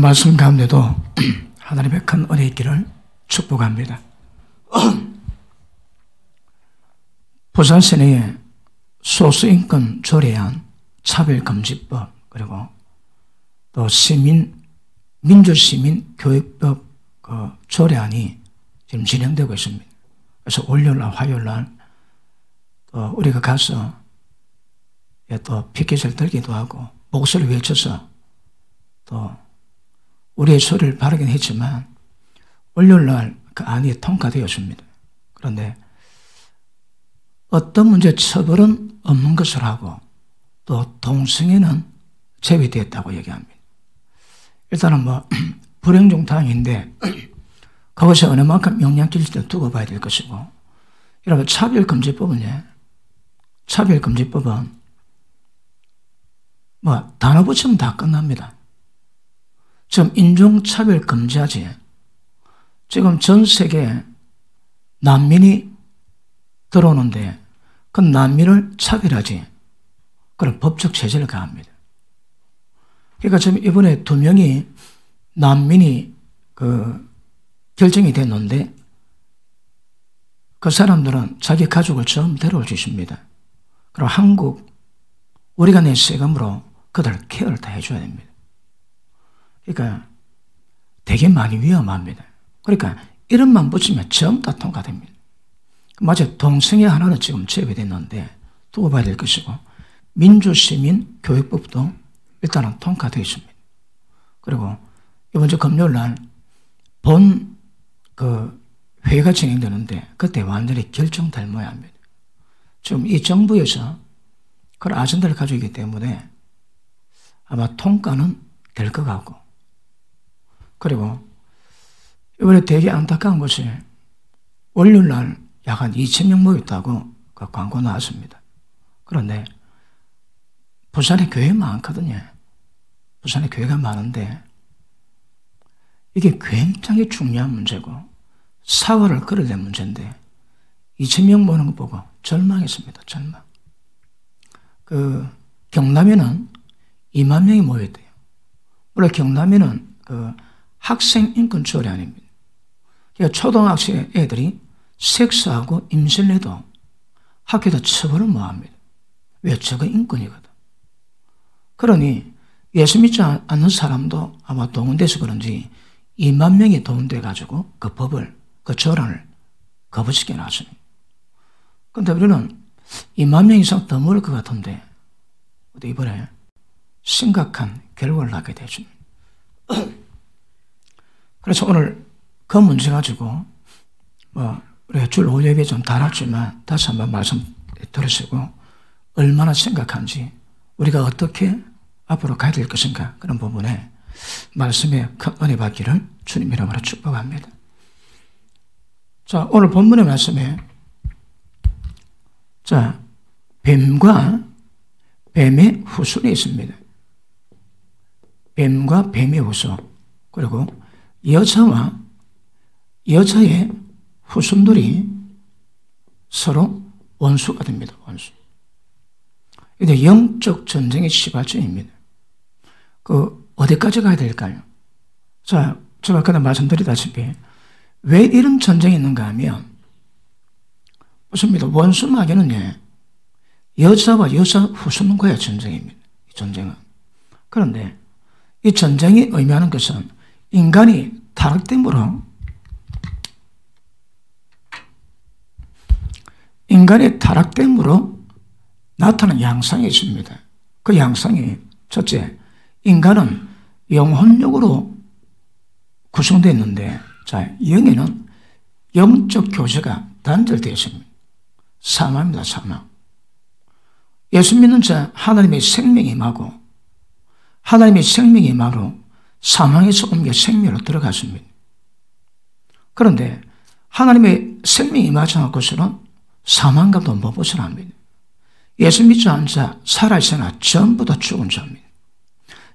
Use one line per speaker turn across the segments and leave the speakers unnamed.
말씀 가운데도 하나님의 큰 은혜 있기를 축복합니다. 부산 시내에 소수인권 조례안, 차별금지법, 그리고 또 민주시민 교육법 조례안이 지금 진행되고 있습니다. 그래서 월요일날, 화요일날 또 우리가 가서 또 피켓을 들기도 하고 목소리를 외쳐서 또 우리의 소리를 바르긴 했지만 월요일날 그 안이 통과되었습니다. 그런데 어떤 문제 처벌은 없는 것을 하고 또 동성애는 제외되었다고 얘기합니다. 일단은 불행 중 다행인데 그것이 어느 만큼 영향길지도 두고 봐야 될 것이고, 여러분 차별금지법은요, 차별금지법은 단어 붙이면 다 끝납니다. 지금 인종차별 금지하지. 지금 전 세계에 난민이 들어오는데 그 난민을 차별하지. 그런 법적 제재를 가합니다. 그러니까 지금 이번에 2명이 난민이 결정이 됐는데 그 사람들은 자기 가족을 처음 데려올 수 있습니다. 그럼 한국, 우리가 낸 세금으로 그들 케어를 다 해줘야 됩니다. 그러니까 되게 많이 위험합니다. 그러니까 이름만 붙이면 전부 다 통과됩니다. 맞아요. 동성애 하나는 지금 제외됐는데 두고 봐야 될 것이고, 민주시민 교육법도 일단은 통과되어 있습니다. 그리고 이번 주 금요일 날 회의가 진행되는데 그때 완전히 결정될 모양입니다. 지금 이 정부에서 그런 아젠다를 가지고 있기 때문에 아마 통과는 될 것 같고, 그리고 이번에 되게 안타까운 것이 월요일 날 약 한 2,000명 모였다고 그 광고 나왔습니다. 그런데 부산에 교회 많거든요. 부산에 교회가 많은데 이게 굉장히 중요한 문제고 사활을 걸어야 될 문제인데 2,000명 모이는 거 보고 절망했습니다. 절망. 경남에는 2만 명이 모였대요. 원래 경남에는 학생 인권 조례안입니다. 그러니까 초등학생 애들이 섹스하고 임신을 해도 학교에다 처벌을 못 합니다. 왜? 저거 인권이거든. 그러니 예수 믿지 않는 사람도 아마 동원돼서 그런지 2만 명이 동원돼 가지고 그 법을, 그 조례안을 거부시켜 놨습니다. 그런데 우리는 2만 명 이상 더 모일 것 같은데 이번에 심각한 결과를 낳게 되었습니다. 그래서 오늘 그 문제 가지고 우리가 줄 5예배 좀 달았지만 다시 한번 말씀 들으시고 얼마나 심각한지, 우리가 어떻게 앞으로 가야 될 것인가, 그런 부분에 말씀에 큰 은혜 받기를 주님 이름으로 축복합니다. 자, 오늘 본문의 말씀에 뱀과 뱀의 후손이 있습니다. 뱀과 뱀의 후손, 그리고 여자와 여자의 후손들이 서로 원수가 됩니다. 원수. 이게 영적 전쟁의 시발점입니다. 어디까지 가야 될까요? 자, 제가 아까 말씀드리다시피 왜 이런 전쟁이 있는가 하면 보십니다. 원수 마귀는요, 여자와 여자 후손과의 전쟁입니다. 이 전쟁은. 그런데 이 전쟁이 의미하는 것은 인간이 타락됨으로 나타나는 양상이 있습니다. 그 양상이 첫째, 인간은 영혼력으로 구성되어 있는데, 영에는 영적 교제가 단절되어 있습니다. 사망입니다. 사망. 예수 믿는 자 하나님의 생명이 임하고, 하나님의 생명이 임하로 사망에서 옮겨 생명으로 들어갔습니다. 그런데 하나님의 생명이 임하지 않고서는 사망감도 못 벗어납니다. 예수 믿지 않은 자 살아있으나 전부 다 죽은 자입니다.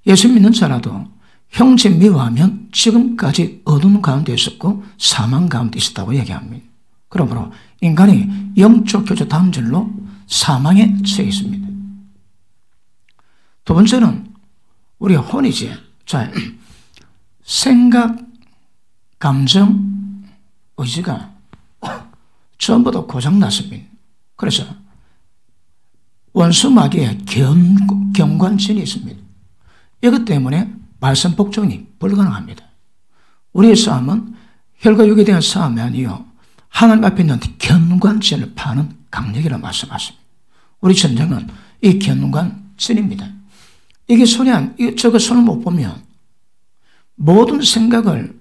예수 믿는 자라도 형제 미워하면 지금까지 어둠 가운데 있었고 사망 가운데 있었다고 얘기합니다. 그러므로 인간이 영적 교제 단절로 사망에 처해 있습니다. 두 번째는 우리의 혼이지. 생각, 감정, 의지가 전부 다 고장났습니다. 그래서 원수마귀의 경관진이 있습니다. 이것 때문에 말씀 복종이 불가능합니다. 우리의 싸움은 혈과 육에 대한 싸움이 아니요 하나님 앞에 있는 견관진을 파는 강력이라고 말씀하십니다. 우리 전쟁은 이 견관진입니다. 이게 저거 손을 못 보면 모든 생각을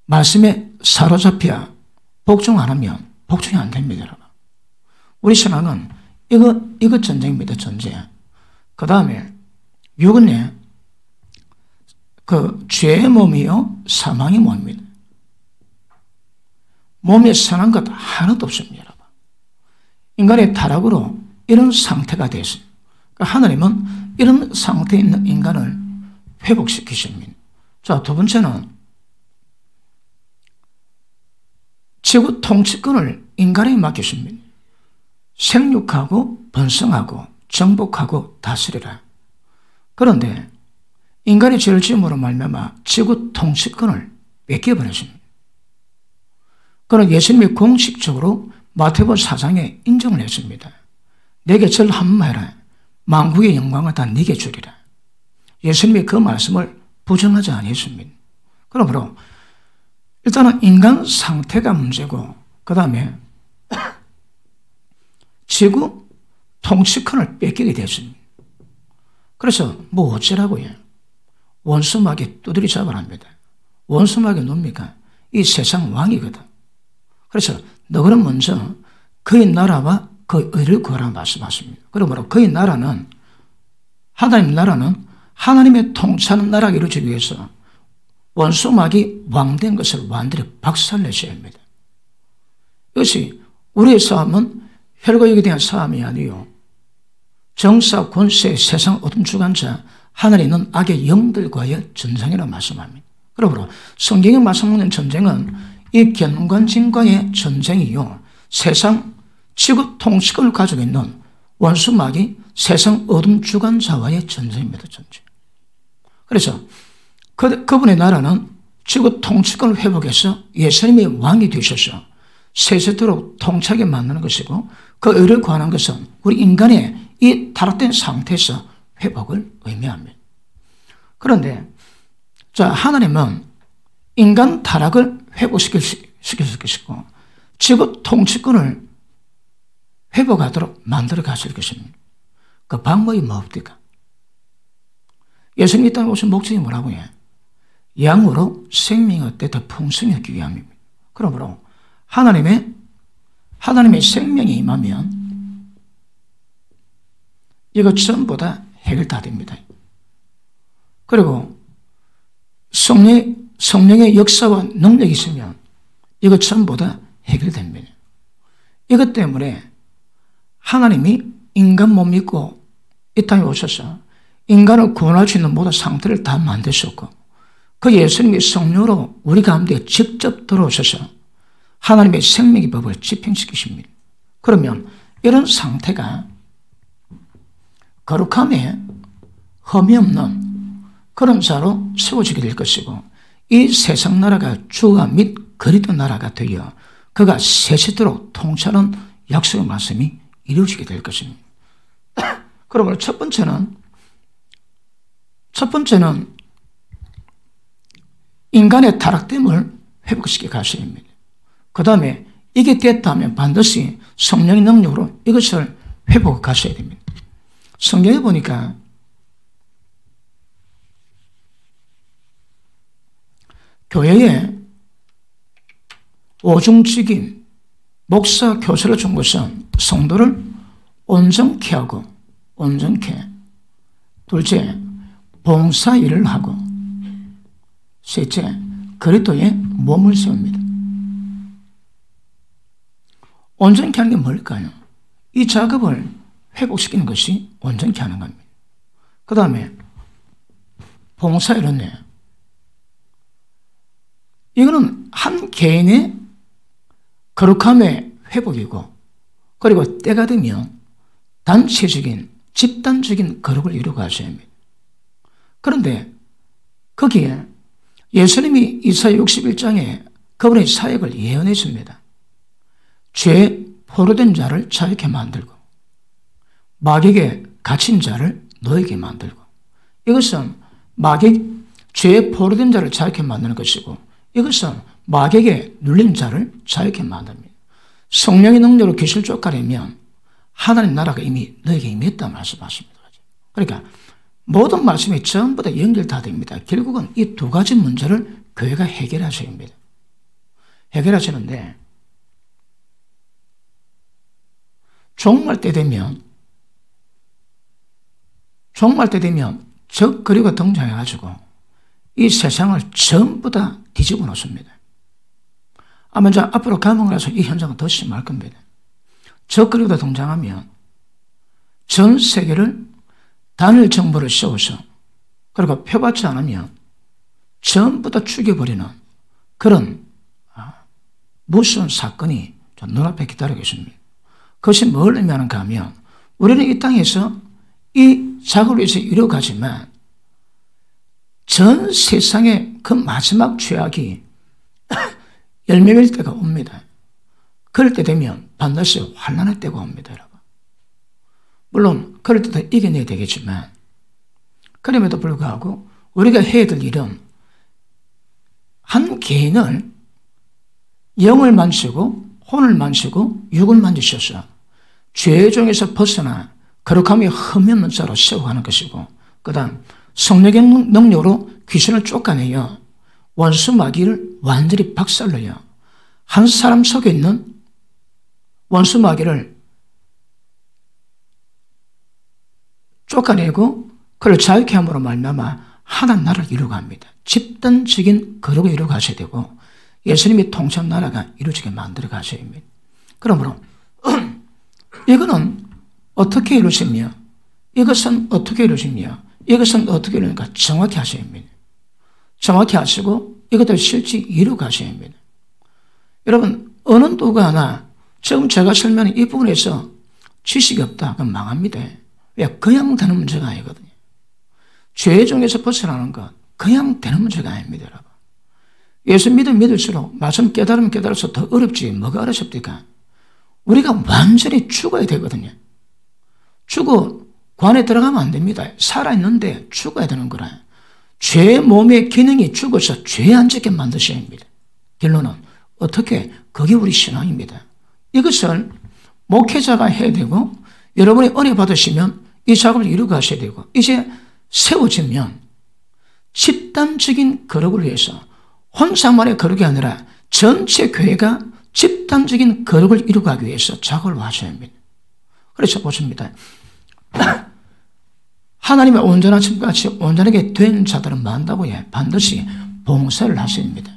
말씀에 사로잡혀 복종 안 하면 복종이 안 됩니다, 여러분. 우리 신앙은 이거 전쟁입니다, 전쟁. 그 다음에 육은 죄의 몸이요 사망의 몸입니다. 몸에 선한 것 하나도 없습니다, 여러분. 인간의 타락으로 이런 상태가 됐어요. 그러니까 하나님은 이런 상태에 있는 인간을 회복시키십니다. 자, 두 번째는 지구 통치권을 인간에게 맡기십니다. 생육하고 번성하고 정복하고 다스리라. 그런데 인간의 죄를 지음으로 말미암아 지구 통치권을 뺏겨버렸습니다. 그는 예수님이 공식적으로 마태복음 4장에 인정을 했습니다. 내게 절 한 번 해라. 만국의 영광을 다 네게 주리라. 예수님이 그 말씀을 부정하지 않았습니다. 그러므로 일단은 인간 상태가 문제고 그 다음에 지구 통치권을 뺏기게 됐습니다. 그래서 뭐 어쩌라고요? 원수마귀 두드리 잡으랍니다. 원수마귀 뭡니까? 이 세상 왕이거든. 그래서 너희는 먼저 그의 나라와 그 의를 구하라 말씀하십니다. 그러므로 그의 나라는 하나님 나라는 하나님의 통치하는 나라가 이루어지기 위해서 원수마귀 왕된 것을 완전히 박살내셔야 합니다. 이것이 우리의 싸움은 혈과 육에 대한 싸움이 아니요 정사, 권세, 세상 어둠 주관자 하늘에 있는 악의 영들과의 전쟁이라고 말씀합니다. 그러므로 성경에 말씀하는 전쟁은 이 견관진과의 전쟁이요 세상 지구 통치권을 가지고 있는 원수마귀 세상 어둠 주관자와의 전쟁입니다. 전쟁. 그래서 그분의 나라는 지구 통치권을 회복해서 예수님이 왕이 되셔서 세세토록 통치하게 만드는 것이고 그 의를 구하는 것은 우리 인간의 이 타락된 상태에서 회복을 의미합니다. 그런데 자 하나님은 인간 타락을 회복시킬 것이고 지구 통치권을 회복하도록 만들어 가실 것입니다. 그 방법이 뭡니까? 예수님이 이 땅에 오신 목적이 뭐라고 해요? 양으로 생명의 때 더 풍성히 얻기 위함입니다. 그러므로 하나님의 생명이 임하면 이것 전부 다 해결 다 됩니다. 그리고 성령의 역사와 능력이 있으면 이것 전부 다 해결됩니다. 이것 때문에 하나님이 인간 몸 믿고 이 땅에 오셔서 인간을 구원할 수 있는 모든 상태를 다 만드셨고 그 예수님이 성령으로 우리 가운데 직접 들어오셔서 하나님의 생명의 법을 집행시키십니다. 그러면 이런 상태가 거룩함에 흠이 없는 그런 자로 세워지게 될 것이고 이 세상 나라가 주가 및 그리스도 나라가 되어 그가 세세토록 통치하는 약속의 말씀이 이루어지게 될 것입니다. 그러므로 첫 번째는 인간의 타락됨을 회복시켜 가셔야 합니다. 그 다음에 이게 됐다면 반드시 성령의 능력으로 이것을 회복해 가셔야 됩니다. 성경에 보니까 교회에 오중직인 목사 교사를 준 것은 성도를 온전케 하고 둘째 봉사 일을 하고 셋째 그리스도의 몸을 세웁니다. 온전케 하는 게 뭘까요? 이 작업을 회복시키는 것이 온전케 하는 겁니다. 그 다음에 봉사 일은요. 이거는 한 개인의 거룩함의 회복이고 그리고 때가 되면 단체적인 집단적인 거룩을 이루어 가셔야 합니다. 그런데 거기에 예수님이 이사야 61장에 그분의 사역을 예언해 줍니다. 죄 포로된 자를 자유케 만들고 마귀에게 갇힌 자를 노예게 만들고, 이것은 죄에 포로된 자를 자유케 만드는 것이고, 이것은 마귀에게 눌린 자를 자유케 만듭니다. 성령의 능력으로 귀신을 쫓아내면 하나님 나라가 이미 너에게 임했다 말씀하십니다. 그러니까 모든 말씀이 전부 다 연결 다 됩니다. 결국은 이 두 가지 문제를 교회가 해결하셔야 합니다. 해결하시는데, 종말 때 되면 적그리가 등장해가지고 이 세상을 전부 다 뒤집어 놓습니다. 아마 이제 앞으로 가면 가서 이 현상은 더 심할 겁니다. 적그리가 등장하면 전 세계를 단일 정부를 세워서, 그리고 표받지 않으면 전부 다 죽여버리는 그런 무서운 사건이 눈앞에 기다리고 있습니다. 그것이 뭘 의미하는가 하면, 우리는 이 땅에서 이 작업을 위해서 이뤄가지만 전 세상의 그 마지막 죄악이 열매 맺을 때가 옵니다. 그럴 때 되면 반드시 환난의 때가 옵니다, 여러분. 물론 그럴 때도 이겨내야 되겠지만, 그럼에도 불구하고 우리가 해야 될 일은 한 개인을 영을 만지고 혼을 만지고 육을 만지셔서 죄 중에서 벗어나 거룩함이 흠없는 자로 세워가는 것이고, 그 다음 성령의 능력으로 귀신을 쫓아내어 원수 마귀를 완전히 박살내요. 한 사람 속에 있는 원수 마귀를 쫓아내고 그를 자유케 함으로 말미암아 하나님 나라를 이루어갑니다. 집단적인 거룩을 이루어가셔야 되고, 예수님이 통치한 나라가 이루어지게 만들어 가셔야 합니다. 그러므로 이거는 어떻게 이루어지며, 이것은 어떻게 이루어지며, 이것은 어떻게 이루어지는가 정확히 하셔야 합니다. 정확히 하시고 이것들 실제 이루어 가셔야 합니다. 여러분, 어느 누가 하나 지금 제가 설명한 이 부분에서 지식이 없다, 그럼 망합니다. 왜? 그냥 되는 문제가 아니거든요. 죄 중에서 벗어나는 것 그냥 되는 문제가 아닙니다, 여러분. 예수 믿을수록 말씀 깨달으면 깨달아서 더 어렵지 뭐가 어렵습니까? 우리가 완전히 죽어야 되거든요. 관에 들어가면 안 됩니다. 살아있는데 죽어야 되는 거라. 죄 몸의 기능이 죽어서 죄 안 짓게 만드셔야 합니다. 결론은 어떻게? 그게 우리 신앙입니다. 이것을 목회자가 해야 되고, 여러분이 은혜 받으시면 이 작업을 이루어 가셔야 되고, 이제 세워지면 집단적인 거룩을 위해서 혼자만의 거룩이 아니라 전체 교회가 집단적인 거룩을 이루어가기 위해서 작업을 하셔야 합니다. 그래서 보십니다. 하나님의 온전한 심같이 온전하게 된 자들은 많다고 해. 반드시 봉사를 하셔야 합니다.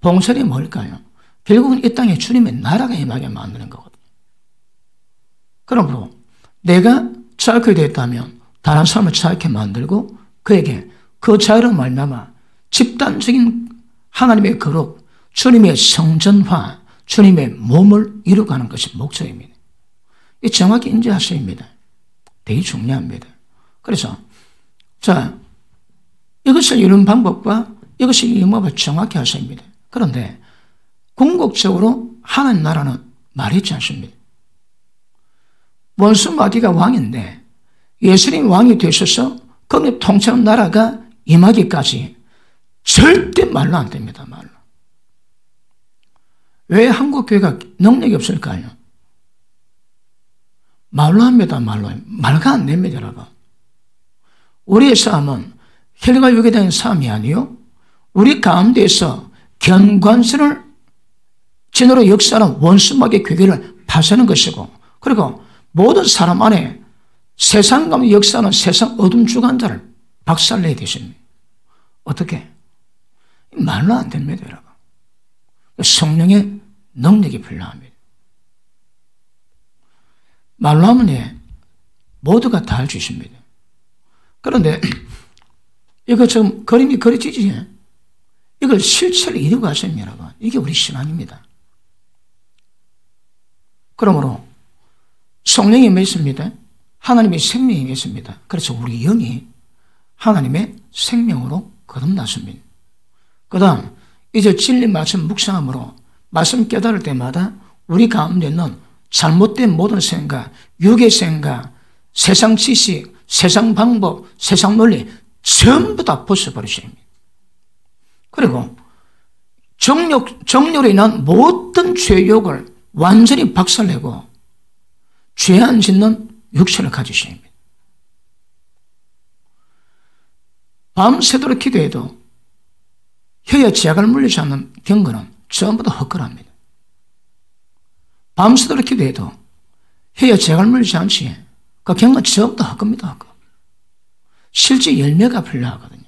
봉사는 뭘까요? 결국은 이 땅에 주님의 나라가 임하게 만드는 거거든요. 그러므로 내가 자유케 되었다면 다른 사람을 자유케 만들고 그에게 그 자유로 말미암아 집단적인 하나님의 거룩, 주님의 성전화, 주님의 몸을 이루어가는 것이 목적입니다. 이 정확히 인지하셔야 합니다. 되게 중요합니다. 그래서 이것을 이루는 방법과 이것을 이루는 방법을 정확히 하셔야 합니다. 그런데 궁극적으로 하나님 나라는 말했지 않습니다. 원수 마귀가 왕인데 예수님 왕이 되셔서 거기 통치하는 나라가 임하기까지 절대 말로 안 됩니다. 말로. 왜 한국 교회가 능력이 없을까요? 말로 합니다. 말가 안 됩니다, 여러분. 우리의 싸움은 혈과 육에 대한 싸움이 아니요, 우리 가운데에서 견관성을 진으로 역사하는 원수마귀의 괴계를 파쇄하는 것이고, 그리고 모든 사람 안에 세상 가운데 역사하는 세상 어둠 주관자를 박살내야 되십니다. 어떻게? 말로 안 됩니다, 여러분. 성령의 능력이 필요합니다. 말로 하면 모두가 다 할 수 있습니다. 그런데 이거 지금 그림이 그려지지? 이걸 실체를 이루고 가시면 여러분, 이게 우리 신앙입니다. 그러므로 성령이 임했습니다. 하나님의 생명이 임했습니다. 그래서 우리 영이 하나님의 생명으로 거듭났습니다. 그 다음 이제 진리 말씀 묵상함으로 말씀 깨달을 때마다 우리 가운데 있는 잘못된 모든 생각, 육의 생각, 세상 지식, 세상 방법, 세상 논리 전부 다 벗어버리셔야 합니다. 그리고 정욕으로 인한 모든 죄욕을 완전히 박살내고 죄 안 짓는 육체를 가지셔야 합니다. 밤새도록 기도해도 혀에 제약을 물리지 않는 경건은 전부 다 헛걸합니다. 밤새도록 기도해도 혀에 제약을 물리지 않지 그 경건 전부 다 헛겁니다. 헛거. 실제 열매가 필요하거든요.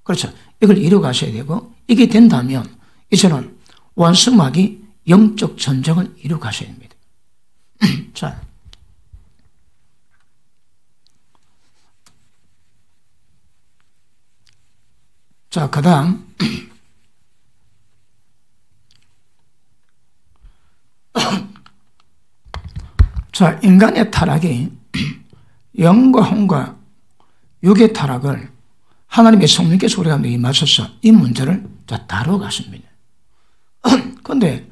그렇죠. 이걸 이루어가셔야 되고 이게 된다면 이제는 원수마귀 영적 전쟁을 이루어가셔야 됩니다. 자, 그 다음 자, 인간의 타락이 영과 혼과 육의 타락을 하나님의 성령께서 우리 가운데 임하셔서 이 문제를 다루어갔습니다. 그런데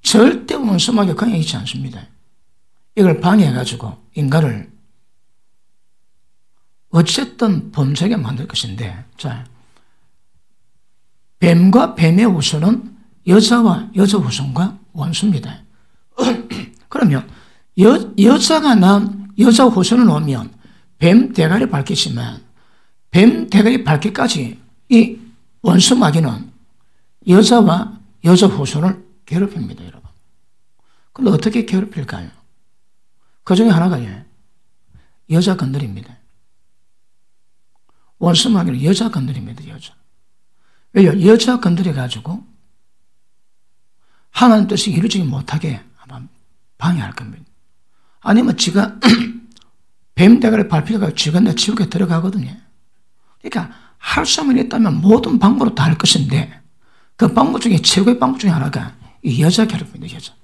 절대 원수마귀가 그냥 있지 않습니다. 이걸 방해해가지고 인간을 어쨌든 범죄하게 만들 것인데, 자, 뱀과 뱀의 후손은 여자와 여자 후손과 원수입니다. 그러면 여자가 낳은 여자 후손을 오면 뱀 대가리 밟겠지만 뱀 대가리 밟기까지 이 원수 마귀는 여자와 여자 후손을 괴롭힙니다, 여러분. 근데 어떻게 괴롭힐까요? 그 중에 하나가 여자 건드립니다. 원수 마귀는 여자 건드립니다, 여자. 왜요? 여자 건드려가지고 하나님 뜻이 이루어지지 못하게 아마 방해할 겁니다. 아니면 지가 뱀 대가리 밟히다가 지가 내 지옥에 들어가거든요. 그러니까 할 수만 있다면 모든 방법으로 다 할 것인데 그 방법 중에 최고의 방법 중에 하나가 이 여자 괴롭힙니다, 여자.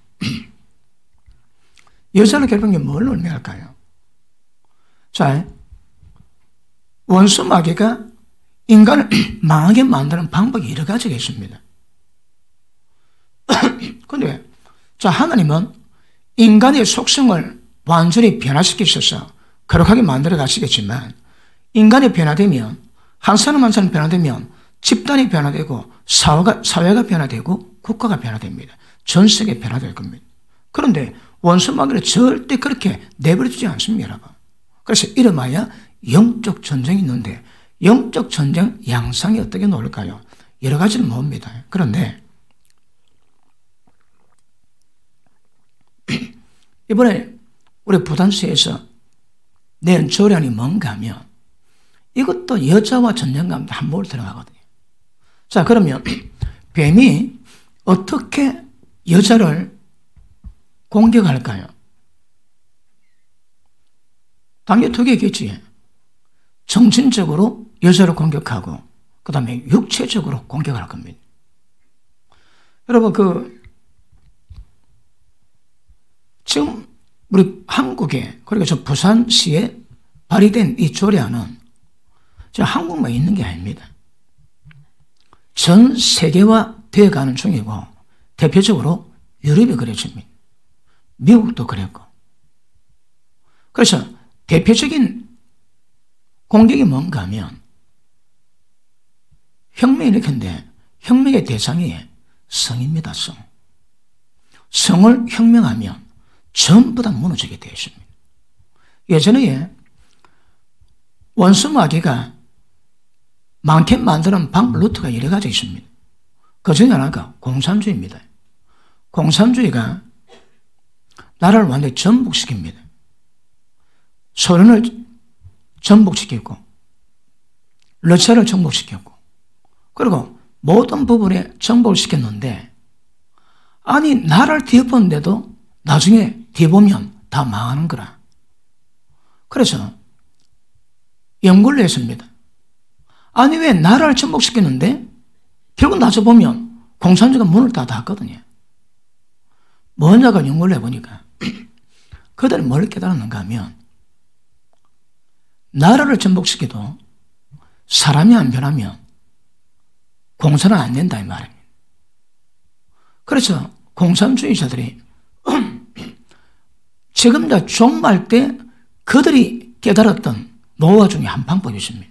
여자를 괴롭히는 게 뭘 의미할까요? 자, 원수 마귀가 인간을 망하게 만드는 방법이 여러 가지가 있습니다. 그런데 자, 하나님은 인간의 속성을 완전히 변화시키셔서 거룩하게 만들어 가시겠지만 인간이 변화되면 한 사람 한 사람 변화되면 집단이 변화되고 사회가 변화되고 국가가 변화됩니다. 전 세계가 변화될 겁니다. 그런데 원수 마귀는 절대 그렇게 내버려두지 않습니다, 여러분. 그래서 이름하여 영적 전쟁이 있는데 영적 전쟁 양상이 어떻게 나올까요? 여러 가지를 모읍니다. 그런데 이번에 우리 부단수에서 낸 조련이 뭔가 하면 이것도 여자와 전쟁 가운데 한 몸을 들어가거든요. 자, 그러면 뱀이 어떻게 여자를 공격할까요? 당연히 두 개겠지. 정신적으로 여자를 공격하고 그 다음에 육체적으로 공격을 할 겁니다. 여러분, 지금 우리 한국에, 그리고 저 부산시에 발의된 이 조례안은 저 한국만 있는 게 아닙니다. 전 세계화 되어가는 중이고 대표적으로 유럽이 그랬습니다. 미국도 그랬고. 그래서 대표적인 공격이 뭔가 하면 혁명이 일으켰는데 혁명의 대상이 성입니다. 성을 혁명하면 전부 다 무너지게 되어 있습니다. 예전에 원수 마귀가 많게 만드는 방법 루트가 여러 가지 있습니다. 그 중에 하나가 공산주의입니다. 공산주의가 나라를 완전히 전복시킵니다. 소련을 전복시키고 러시아를 정복시켰고 그리고 모든 부분에 정복을 시켰는데 아니 나라를 뒤엎었는데도 나중에 뒤보면 다 망하는 거라. 그래서 연구를 했습니다. 아니 왜 나라를 전복시켰는데 결국 나서 보면 공산주의가 문을 다 닫거든요. 뭐냐가 연구를 해보니까 그들은 뭘 깨달았는가 하면 나라를 전복시켜도 사람이 안 변하면 공사는 안 된다 이 말입니다. 그래서 공산주의자들이 지금 다 종말 때 그들이 깨달았던 노화 중에 한 방법이 있습니다.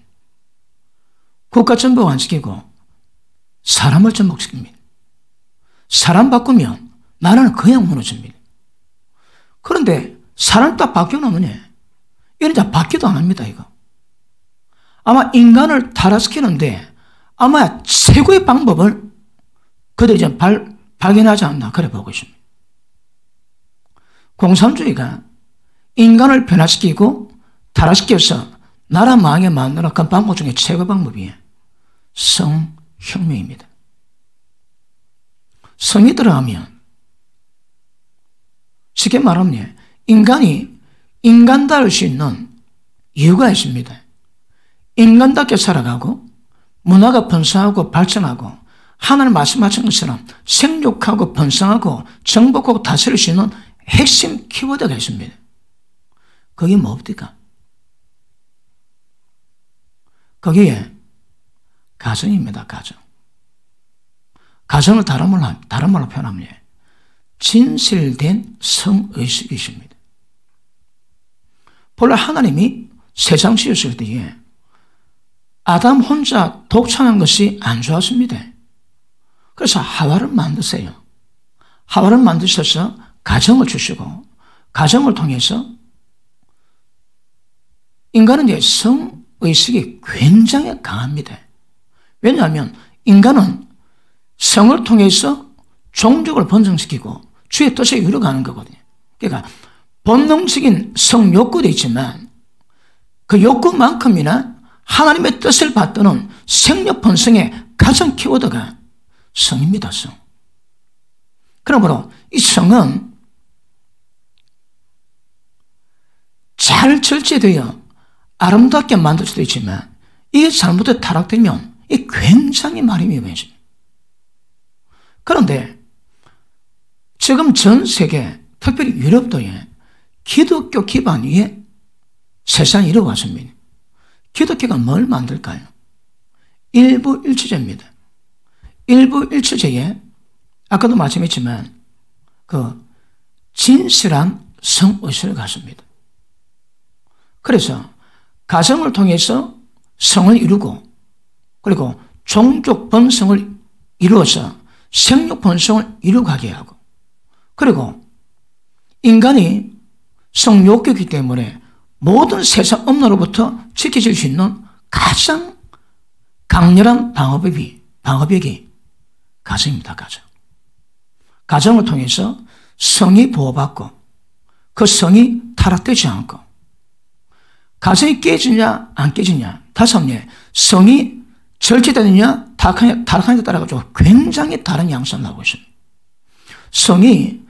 국가 전복 안 시키고 사람을 전복시킵니다. 사람 바꾸면 나라는 그냥 무너집니다. 그런데 사람 딱 바뀌어놓으면 이런 자 바뀌도 안 합니다. 이거 아마 인간을 타락시키는데 아마 최고의 방법을 그들이 좀 발견하지 않나 그래 보고 있습니다. 공산주의가 인간을 변화시키고 타락시켜서 나라 망하게 만드는 그 방법 중에 최고 방법이 성혁명입니다. 성이 들어가면 쉽게 말하면 인간이 인간다울 수 있는 이유가 있습니다. 인간답게 살아가고 문화가 번성하고 발전하고 하나님 말씀하신 것처럼 생육하고 번성하고 정복하고 다스릴 수 있는 핵심 키워드가 있습니다. 그게 뭡니까? 거기에 가정입니다. 가정. 가정을 다른 말로 표현하면 진실된 성의식이 있습니다. 본래 하나님이 세상 지었을 때에 아담 혼자 독창한 것이 안 좋았습니다. 그래서 하와를 만드세요. 하와를 만드셔서 가정을 주시고 가정을 통해서 인간은 이제 성의식이 굉장히 강합니다. 왜냐하면 인간은 성을 통해서 종족을 번성시키고 주의 뜻을 이루어가는 거거든요. 그러니까 본능적인 성욕구도 있지만 그 욕구만큼이나 하나님의 뜻을 받드는 생력 번성의 가장 키워드가 성입니다. 성. 그러므로 이 성은 잘 절제되어 아름답게 만들 수도 있지만 이게 잘못해 타락되면 이 굉장히 많이 위험해집니다. 그런데 지금 전 세계 특별히 유럽도에 기독교 기반 위에 세상이 이루어왔습니다. 기독교가 뭘 만들까요? 일부일체제입니다. 일부일체제에 아까도 말씀했지만 그 진실한 성의식을 갖습니다. 그래서 가정을 통해서 성을 이루고 그리고 종족 번성을 이루어서 생육 번성을 이루어가게 하고 그리고 인간이 성욕이기 때문에 모든 세상 업로부터 지켜질 수 있는 가장 강렬한 방어벽이 가정입니다. 가정. 가정을 통해서 성이 보호받고 그 성이 타락되지 않고 가정이 깨지냐 안 깨지냐 다시 한번 성이 절제되느냐 타락하느냐에 따라 가지고 굉장히 다른 양상을 하고 있습니다. 성이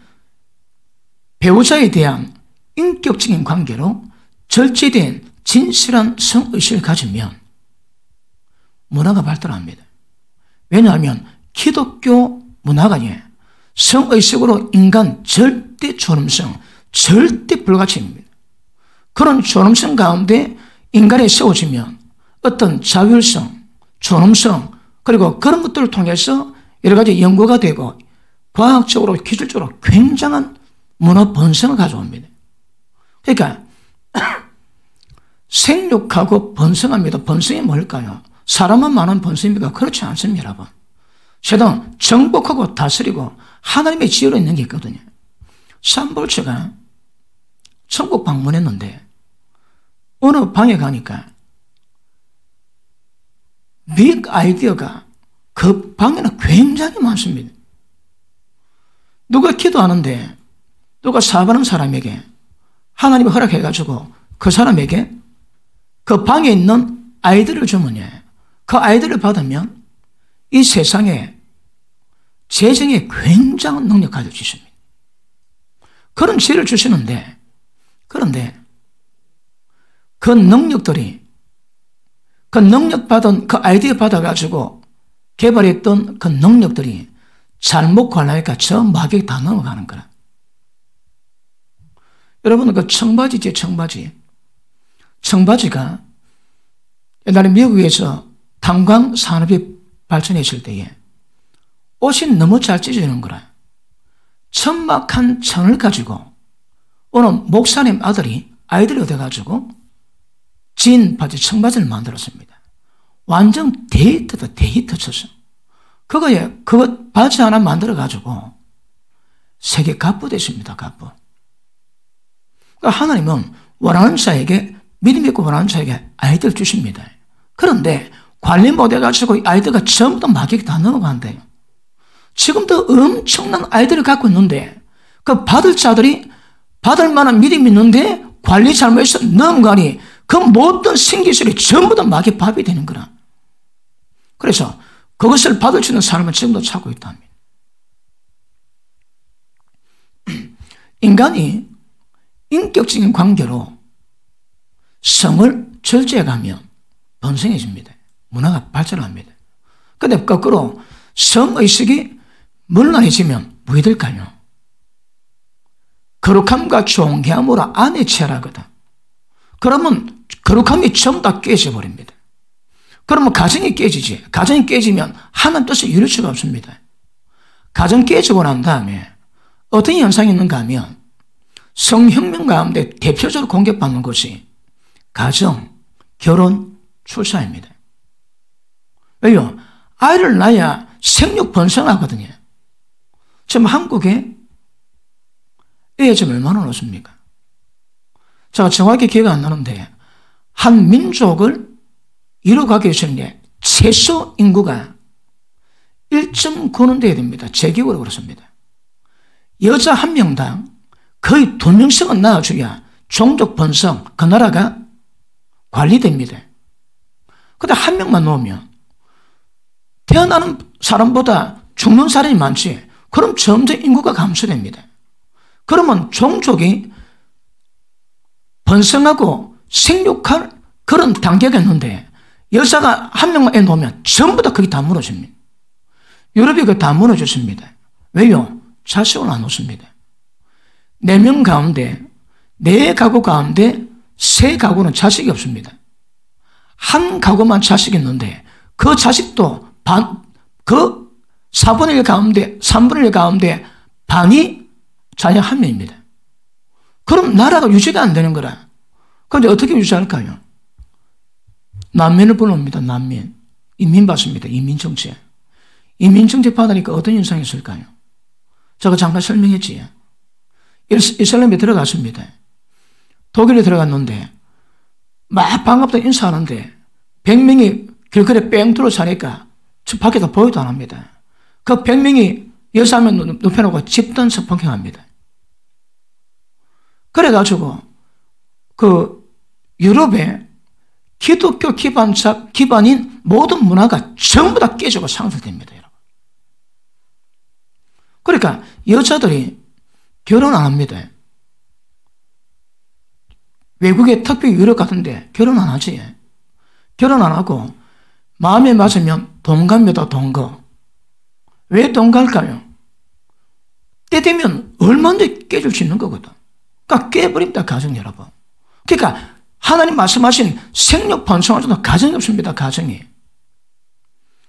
배우자에 대한 인격적인 관계로 절제된 진실한 성의식을 가지면 문화가 발달합니다. 왜냐하면 기독교 문화가 성의식으로 인간 절대 존엄성, 절대 불가침입니다. 그런 존엄성 가운데 인간이 세워지면 어떤 자율성, 존엄성 그리고 그런 것들을 통해서 여러 가지 연구가 되고 과학적으로 기술적으로 굉장한 문화 번성을 가져옵니다. 그러니까 생육하고 번성합니다. 번성이 뭘까요? 사람만 많은 번성입니까? 그렇지 않습니다. 여러분. 세상 정복하고 다스리고 하나님의 지혜로 있는 게 있거든요. 산볼츠가 천국 방문했는데 어느 방에 가니까 빅 아이디어가 그 방에는 굉장히 많습니다. 누가 기도하는데 누가 사업하는 사람에게 하나님이 허락해가지고 그 사람에게 그 방에 있는 아이들을 주면 그 아이들을 받으면 이 세상에 재정에 굉장한 능력 가질 수 있습니다. 그런 지혜를 주시는데 그런데 그 능력들이 그 능력받은 그 아이디어 받아가지고 개발했던 그 능력들이 잘못 관리하니까 저 마객이 다 넘어가는 거라. 여러분 그 청바지지 청바지가 옛날에 미국에서 탄광 산업이 발전했을 때에 옷이 너무 잘 찢어지는 거라. 천막한 천을 가지고 어느 목사님 아이들이 얻어가지고 진 바지, 청바지를 만들었습니다. 완전 데이트 쳤어. 그거 바지 하나 만들어가지고 세계 갑부 됐습니다, 갑부. 그러니까 하나님은 원하는 자에게, 믿음 있고 원하는 자에게 아이들 주십니다. 그런데 관리 못해가지고 아이들과 전부 다 마귀에게 다 넘어간대요. 지금도 엄청난 아이들을 갖고 있는데 그 받을 자들이 받을 만한 믿음이 있는데 관리 잘못해서 넘어가니 그 모든 신기술이 전부 다 마귀 밥이 되는 거라. 그래서 그것을 받을 수 있는 사람은 지금도 찾고 있답니다. 인간이 인격적인 관계로 성을 절제해가면 번성해집니다. 문화가 발전합니다. 그런데 거꾸로 성의식이 물란해지면 뭐가 될까요? 거룩함과 존귀함으로 안에 체하거든. 그러면 거룩함이 전부 다 깨져버립니다. 그러면 가정이 깨지지. 가정이 깨지면 하나님 뜻을 이룰 수가 없습니다. 가정 깨지고 난 다음에 어떤 현상이 있는가 하면 성혁명 가운데 대표적으로 공격받는 것이 가정, 결혼, 출산입니다. 왜요? 아이를 낳아야 생육 번성하거든요. 지금 한국에 애의 점 얼마나 높습니까? 제가 정확히 기억이 안 나는데 한 민족을 이루어가기 위해서는 최소 인구가 1.9는 돼야 됩니다. 제 기억으로 그렇습니다. 여자 한 명당 거의 2명씩은 낳아줘야 종족 번성, 그 나라가 관리됩니다. 그런데 한 명만 놓으면 태어나는 사람보다 죽는 사람이 많지. 그럼 점점 인구가 감소됩니다. 그러면 종족이 번성하고 생육할 그런 단계가 있는데 여자가 한 명만 애 놓으면 전부 다 그게 다 무너집니다. 유럽이 그게 다 무너졌습니다. 왜요? 자식을 안 놓습니다. 4명 가운데 4가구 가운데 3가구는 자식이 없습니다. 한 가구만 자식이 있는데 그 자식도 그 4분의 1 가운데 3분의 1 가운데 반이 자녀 한 명입니다. 그럼 나라가 유지가 안 되는 거라. 그런데 어떻게 유지할까요? 난민을 불러옵니다. 난민. 이민 받습니다. 이민정책. 이민정책 받으니까 어떤 현상이 있을까요? 제가 잠깐 설명했지. 이슬람에 들어갔습니다. 독일에 들어갔는데 막 반갑다 인사하는데 100명이 길거리에 뺑 둘러싸니까 저 밖에다 보여도 안 합니다. 그 100명이 여섯 명 눕혀놓고 집단 성폭행합니다. 그래가지고 그 유럽의 기독교 기반인 모든 문화가 전부 다 깨지고 상실됩니다. 여러분. 그러니까 여자들이 결혼 안 합니다. 외국의 특히 유럽 같은데 결혼 안 하지. 결혼 안 하고 마음에 맞으면 동갑니다. 동거. 왜 동갈까요? 때 되면 얼마든지 깨질 수 있는 거거든. 그러니까 깨버립니다. 가정 여러분. 그러니까 하나님 말씀하신 생육 번성할 정도 가정이 없습니다. 가정이.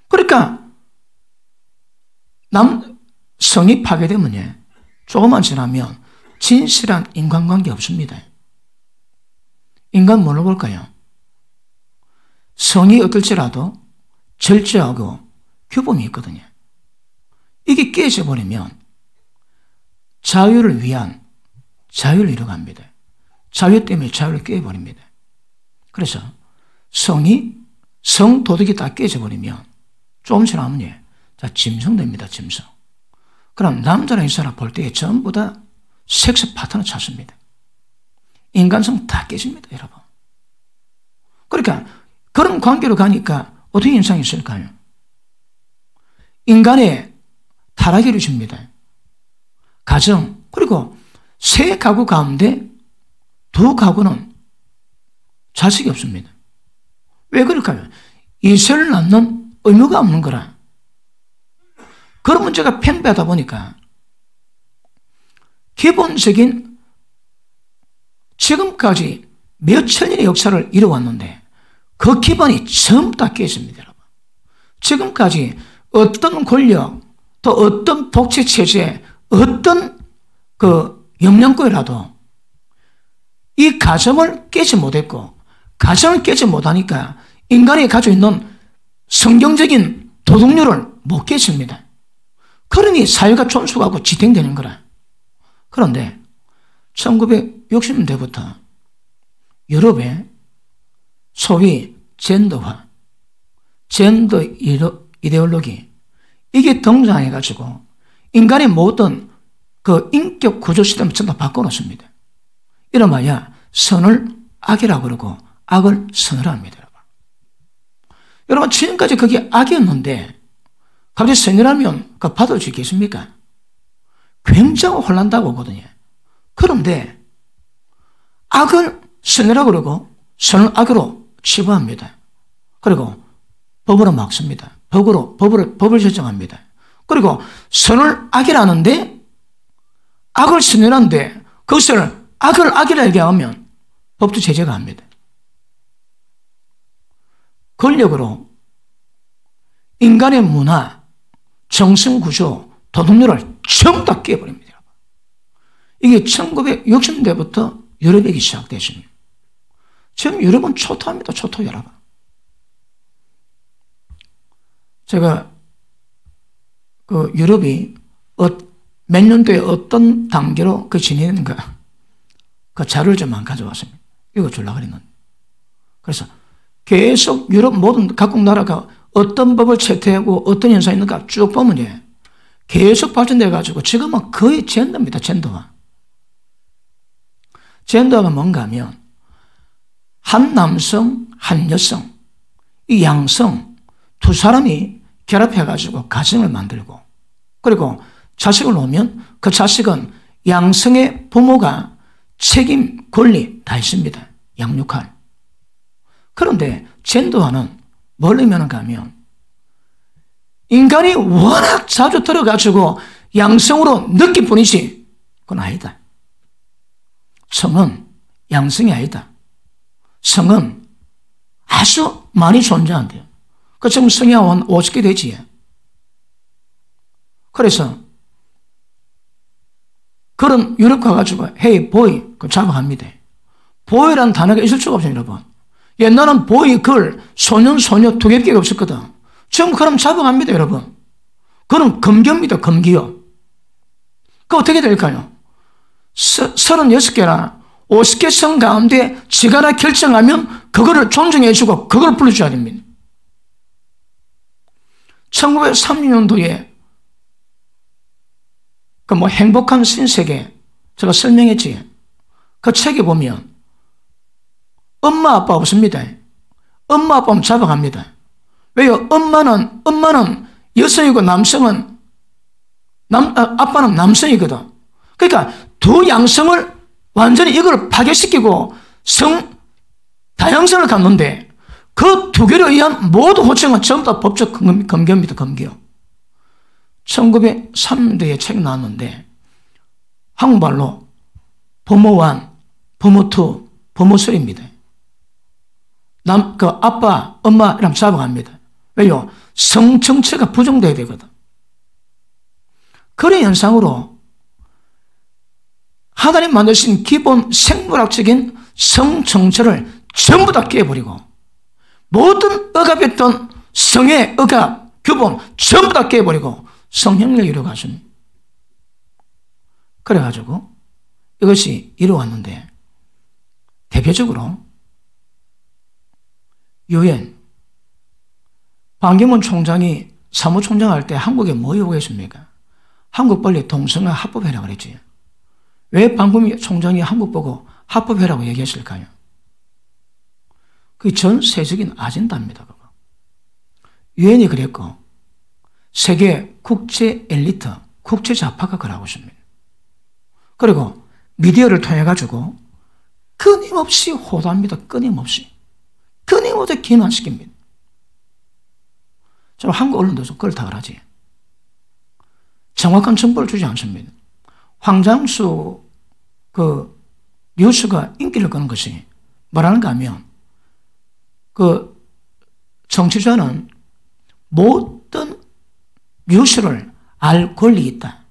그러니까 성이 파괴되면 조금만 지나면 진실한 인간관계 없습니다. 인간 뭘로 볼까요? 성이 어떨지라도 절제하고 규범이 있거든요. 이게 깨져버리면 자유를 위한 자유를 잃어갑니다. 자유 때문에 자유를 깨버립니다. 그래서 성 도덕이 다 깨져버리면 조금 지나면 짐승됩니다. 짐승. 그럼 남자랑 여자랑 볼 때에 전부 다 섹스 파트너 찾습니다. 인간성 다 깨집니다. 여러분. 그러니까 그런 관계로 가니까 어떤 현상이 있을까요? 인간의 타락이 이루어집니다. 가정, 그리고 3가구 가운데 2가구는 자식이 없습니다. 왜 그럴까요? 이세를 낳는 의무가 없는 거라. 그런 문제가 팽배하다 보니까 기본적인 지금까지 몇천 년의 역사를 이뤄왔는데 그 기반이 전부 다 깨집니다. 여러분. 지금까지 어떤 권력, 또 어떤 독재 체제, 어떤 그 영향권이라도 이 가정을 깨지 못했고, 가정을 깨지 못하니까 인간이 가지고 있는 성경적인 도덕률을 못 깨집니다. 그러니 사회가 존속하고 지탱되는 거라. 그런데 1960년대부터 유럽의 소위 젠더화, 젠더 이데올로기, 이게 등장해가지고 인간의 모든 그 인격 구조 시스템을 전부 바꿔놓습니다. 이러마야 선을 악이라고 그러고 악을 선으로 합니다. 여러분, 지금까지 그게 악이었는데 갑자기 선이라면 그 받을 수 있겠습니까? 굉장히 혼란다고 보거든요. 그런데 악을 선이라고 그러고 선을 악으로 치부합니다. 그리고 법으로 막습니다. 법을 제정합니다. 그리고 선을 악이라는데 악을 선이라는데 그것을 악을 악이라 얘기하면 법도 제재가 합니다. 권력으로 인간의 문화, 정신구조, 도덕률을 전부 다 깨버립니다. 이게 1960년대부터 유럽이 시작됐습니다. 지금 유럽은 초토화입니다. 초토 여러분. 제가 그 유럽이 몇 년도에 어떤 단계로 그 지내는가 그 자료를 좀 가져왔습니다. 이거 주려고 그랬는데. 그래서 계속 유럽 모든 각국 나라가 어떤 법을 채택하고 어떤 현상이 있는가 쭉 보면 계속 발전돼가지고 지금은 거의 젠더입니다. 젠더화. 젠더가 뭔가 하면 한 남성, 한 여성, 이 양성 두 사람이 결합해가지고 가정을 만들고 그리고 자식을 놓으면 그 자식은 양성의 부모가 책임, 권리 다 있습니다. 양육할. 그런데 젠더화는 뭘 의미하는가 하면 인간이 워낙 자주 들어가지고 양성으로 느낄 뿐이지 그건 아니다. 성은 양성이 아니다. 성은 아주 많이 존재한대요. 그 지금 성이 한 50개 되지. 그래서 그런 유럽 가가지고 헤이 보이 그 잡아갑니다. 보이라는 단어가 있을 수가 없어요. 여러분. 옛날은 보이, 걸, 소년, 소녀 두 개밖에 없었거든. 지금 그럼 잡아갑니다. 여러분. 그건 금기입니다. 금기요. 그 어떻게 될까요? 36개나 50개 성 가운데 지가 하나 결정하면 그거를 존중해주고 그걸 불러줘야 됩니다. 1930년도에 그 뭐 행복한 신세계 제가 설명했지. 그 책에 보면 엄마 아빠 없습니다. 엄마 아빠는 잡아갑니다. 왜요? 엄마는 여성이고 남성은 아빠는 남성이거든. 그러니까 두 양성을 완전히 이걸 파괴시키고 다양성을 갖는데 그 두 개를 의한 모든 호칭은 전부 다 법적 금기입니다. 금기요. 1903년도에 책이 나왔는데 한국말로 부모 1, 부모 2, 부모 3입니다. 그 아빠, 엄마 이러면 잡아갑니다. 왜요? 성 정체가 부정돼야 되거든. 그런 현상으로 하나님 만드신 기본 생물학적인 성 정체를 전부 다 깨버리고 모든 억압했던 성의 억압, 규범 전부 다 깨버리고 성형을 이루어가십니다. 그래가지고 이것이 이루어왔는데 대표적으로 유엔 반기문 총장이 사무총장 할 때 한국에 뭐 요구했습니까? 한국 빨리 동성애 합법해라고 그랬지. 왜 반기문 총장이 한국 보고 합법해라고 얘기했을까요? 그게 전 세적인 아젠다입니다. 유엔이 그랬고 세계 국제 엘리트, 국제 좌파가 그러고 있습니다. 그리고 미디어를 통해 가지고 끊임없이 호도합니다. 끊임없이 기만시킵니다. 좀 한국 언론도 좀 그걸 다 그러지. 정확한 정보를 주지 않습니다. 황장수 그 뉴스가 인기를 끄는 것이 뭐라는가 하면 그 정치자는 모든 뉴스를 알 권리 있다.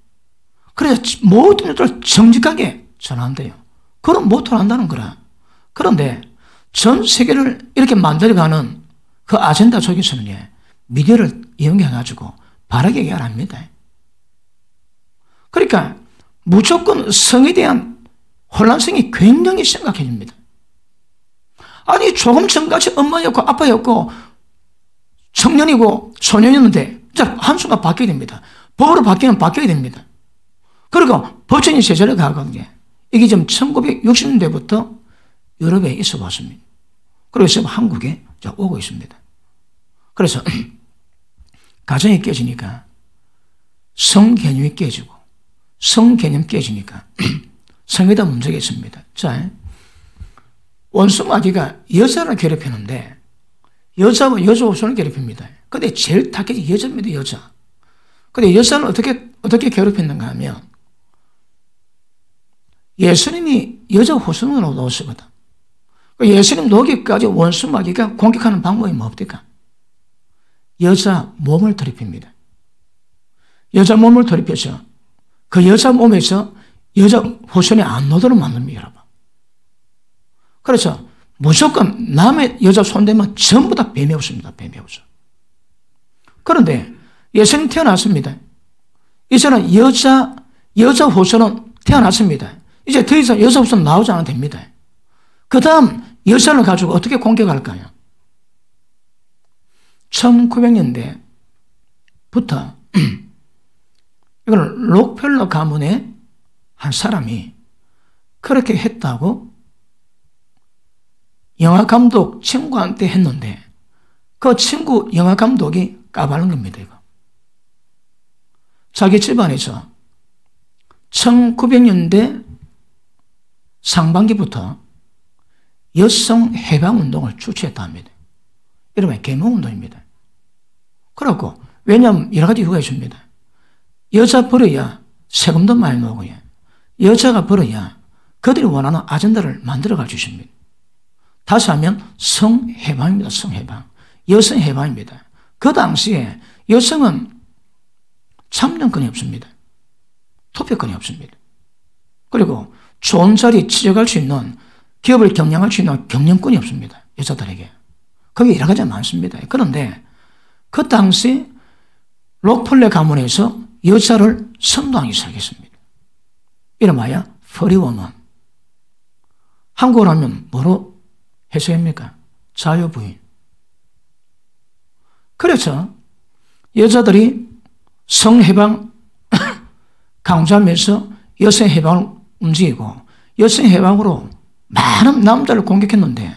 그래서 모든 뉴스를 정직하게 전한대요. 그럼 모토를 한다는 거라. 그런데 전 세계를 이렇게 만들어가는 그 아젠다 속에서는 미디어를 이용해가지고 바르게 얘기를 합니다. 그러니까 무조건 성에 대한 혼란성이 굉장히 심각해집니다. 아니 조금 전까지 엄마였고 아빠였고 청년이고 소년이었는데 한순간 바뀌게 됩니다. 법으로 바뀌면 바뀌게 됩니다. 그리고 법정이 제재를 가하거든요. 이게 지금 1960년대부터 유럽에 있어 왔습니다. 그리고 지금 한국에 오고 있습니다. 그래서 가정이 깨지니까 성개념이 깨지고 성개념 깨지니까 성에다 문제가 있습니다. 자, 원수마귀가 여자를 괴롭히는데 여자와 여자 호수를 괴롭힙니다. 근데 제일 타겟이 여자입니다. 여자. 근데 여자는 어떻게 괴롭혔는가 하면 예수님이 여자 호수로 놓으시거든. 예수님 놓기까지 원수마귀가 공격하는 방법이 뭡니까? 여자 몸을 더럽힙니다. 여자 몸을 더럽혀서 그 여자 몸에서 여자 호선이 안 나도록 만듭니다, 여러분. 그래서 무조건 남의 여자 손대면 전부 다 뱀이 없습니다. 뱀이 없어. 그런데 예수님 태어났습니다. 이제는 여자 호선은 태어났습니다. 이제 더 이상 여자 호선 나오지 않아도 됩니다. 그 다음 여자를 가지고 어떻게 공격할까요? 1900년대부터 이걸 록펠러 가문의 한 사람이 그렇게 했다고 영화 감독 친구한테 했는데 그 친구 영화 감독이 까발른 겁니다. 이거. 자기 집안에서 1900년대 상반기부터 여성 해방운동을 주최했다 합니다. 이러면 계몽운동입니다. 그렇고 왜냐하면 여러 가지 이유가 있습니다. 여자 벌어야 세금도 많이 나오고요. 여자가 벌어야 그들이 원하는 아젠다를 만들어갈 수 있습니다. 다시 하면 성해방입니다. 성해방. 여성해방입니다. 그 당시에 여성은 참정권이 없습니다. 투표권이 없습니다. 그리고 좋은 자리 취직할 수 있는 기업을 경영할 수 있는 경영권이 없습니다. 여자들에게. 거기 여러 가지가 많습니다. 그런데 그 당시 록펠러 가문에서 여자를 선도하기 시작했습니다. 이름하여 프리워먼. 한국어로 하면 뭐로 해석합니까? 자유부인. 그래서 여자들이 성해방 강조하면서 여성해방을 움직이고 여성해방으로 많은 남자를 공격했는데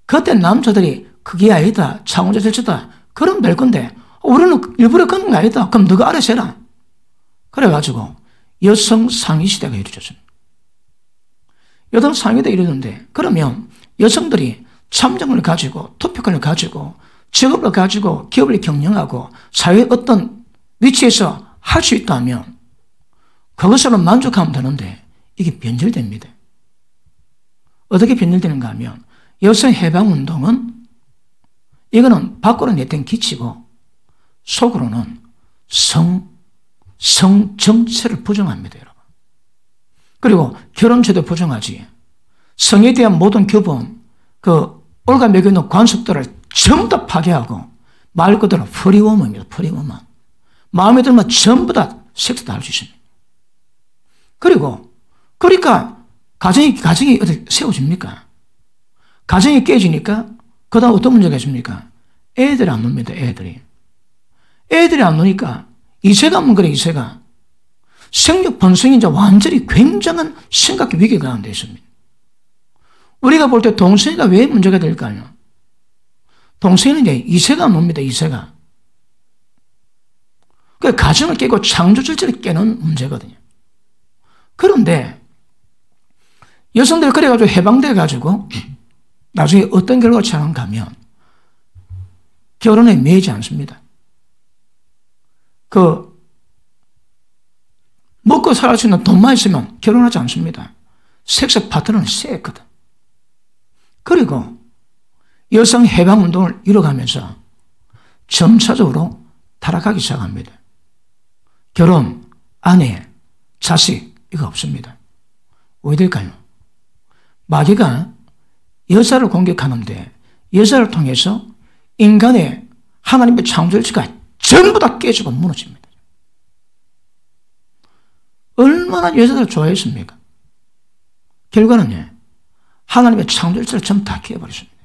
그때 남자들이 그게 아니다. 창조자 질서다. 그럼 될 건데 우리는 일부러 그런 거 아니다. 그럼 너가 알아서 해라. 그래가지고 여성 상위 시대가 이루어졌습니다. 여성 상위가 이루어졌는데 그러면 여성들이 참정을 가지고 투표권을 가지고 직업을 가지고 기업을 경영하고 사회의 어떤 위치에서 할 수 있다면 그것으로 만족하면 되는데 이게 변절됩니다. 어떻게 변절되는가 하면 여성해방운동은 이거는 밖으로 내던 기치고 속으로는 성정체를 부정합니다, 여러분. 그리고 결혼제도 부정하지. 성에 대한 모든 규범, 그 올가 매겨놓은 관습들을 전부 다 파괴하고 말 그대로 프리워먼입니다. 프리워먼. 마음에 들면 전부 다 섹스 다 할 수 있습니다. 그러니까 가정이 어떻게 세워집니까? 가정이 깨지니까 그 다음 어떤 문제가 있습니까? 애들이 안 놉니다. 애들이 안 노니까 이세가 하면 그래. 이세가 생육 번성이 이제 완전히 굉장한 심각한 위기가 가운데 있습니다. 우리가 볼 때 동성애가 왜 문제가 될까요? 동성애는 이제 이세가 안 놉니다. 이세가. 그 가정을 깨고 창조 질서를 깨는 문제거든요. 그런데 여성들 그래가지고 해방돼가지고 나중에 어떤 결과가 찾아온가 하면 결혼에 매이지 않습니다. 먹고 살할 수 있는 돈만 있으면 결혼하지 않습니다. 섹스 파트너는 세거든. 그리고 여성 해방운동을 이뤄가면서 점차적으로 타락하기 시작합니다. 결혼, 아내, 자식 이거 없습니다. 왜 될까요? 마귀가 여자를 공격하는데 여자를 통해서 인간의 하나님의 창조일치가 전부 다 깨지고 무너집니다. 얼마나 여자들을 좋아했습니까? 결과는요, 하나님의 창조일치를 전부 다 깨버렸습니다.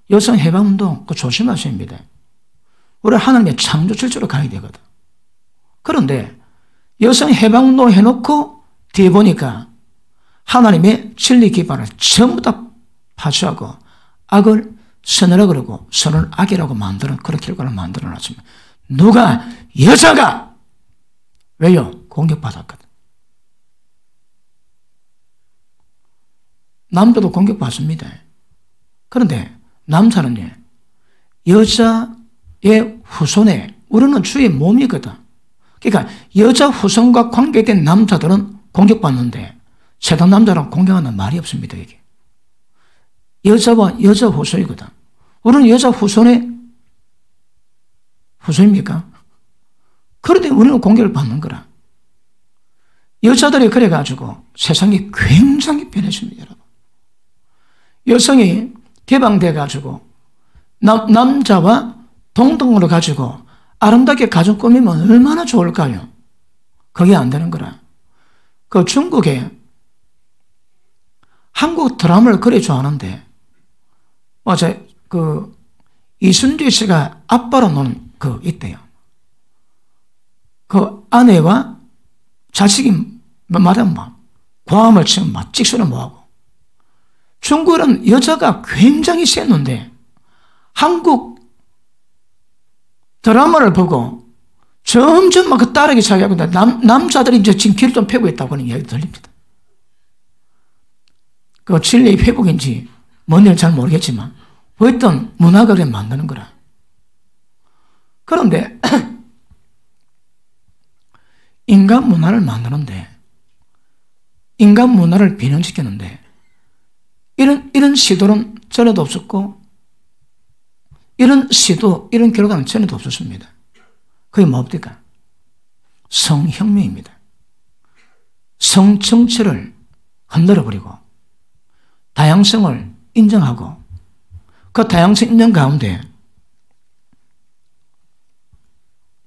여성 해방운동 그거 조심하셔야 합니다. 우리 하나님의 창조질주로 가야 되거든. 그런데 여성 해방운동 해놓고 뒤에 보니까 하나님의 진리 기반을 전부 다 파괴하고 악을 선이라고 그러고 선을 악이라고 만드는 그런 결과를 만들어 놨습니다. 누가? 여자가! 왜요? 공격받았거든. 남자도 공격받습니다. 그런데 남자는요, 여자의 후손에 우리는 주의 몸이거든. 그러니까 여자 후손과 관계된 남자들은 공격받는데 세상 남자랑 공격하는 말이 없습니다. 이게 여자와 여자 후손이거든. 우리는 여자 후손의 후손입니까? 그런데 우리는 공격을 받는 거라. 여자들이 그래가지고 세상이 굉장히 변했습니다, 여러분. 여성이 개방돼가지고 남자와 동등으로 가지고 아름답게 가정 꾸미면 얼마나 좋을까요? 그게 안 되는 거라. 그 중국에 한국 드라마를 그래 좋아하는데, 맞아, 그 이순재 씨가 아빠로 노는 그 있대요. 그 아내와 자식이 말하면 막 고함을 치면 막 찍소리 뭐하고. 중국은 여자가 굉장히 셌는데 한국 드라마를 보고 점점 막 그 따르기 시작하고 남자들이 이제 지금 길을 좀 펴고 있다고 하는 이야기 들립니다. 그 진리의 회복인지 뭔지는 잘 모르겠지만 어떤 문화가 그래 만드는 거라. 그런데 인간 문화를 만드는데, 인간 문화를 변형시키는데 이런 시도는 전에도 없었고 이런 시도, 이런 결과는 전에도 없었습니다. 그게 뭡니까? 성혁명입니다. 성정체를 흔들어버리고 다양성을 인정하고 그 다양성 인정 가운데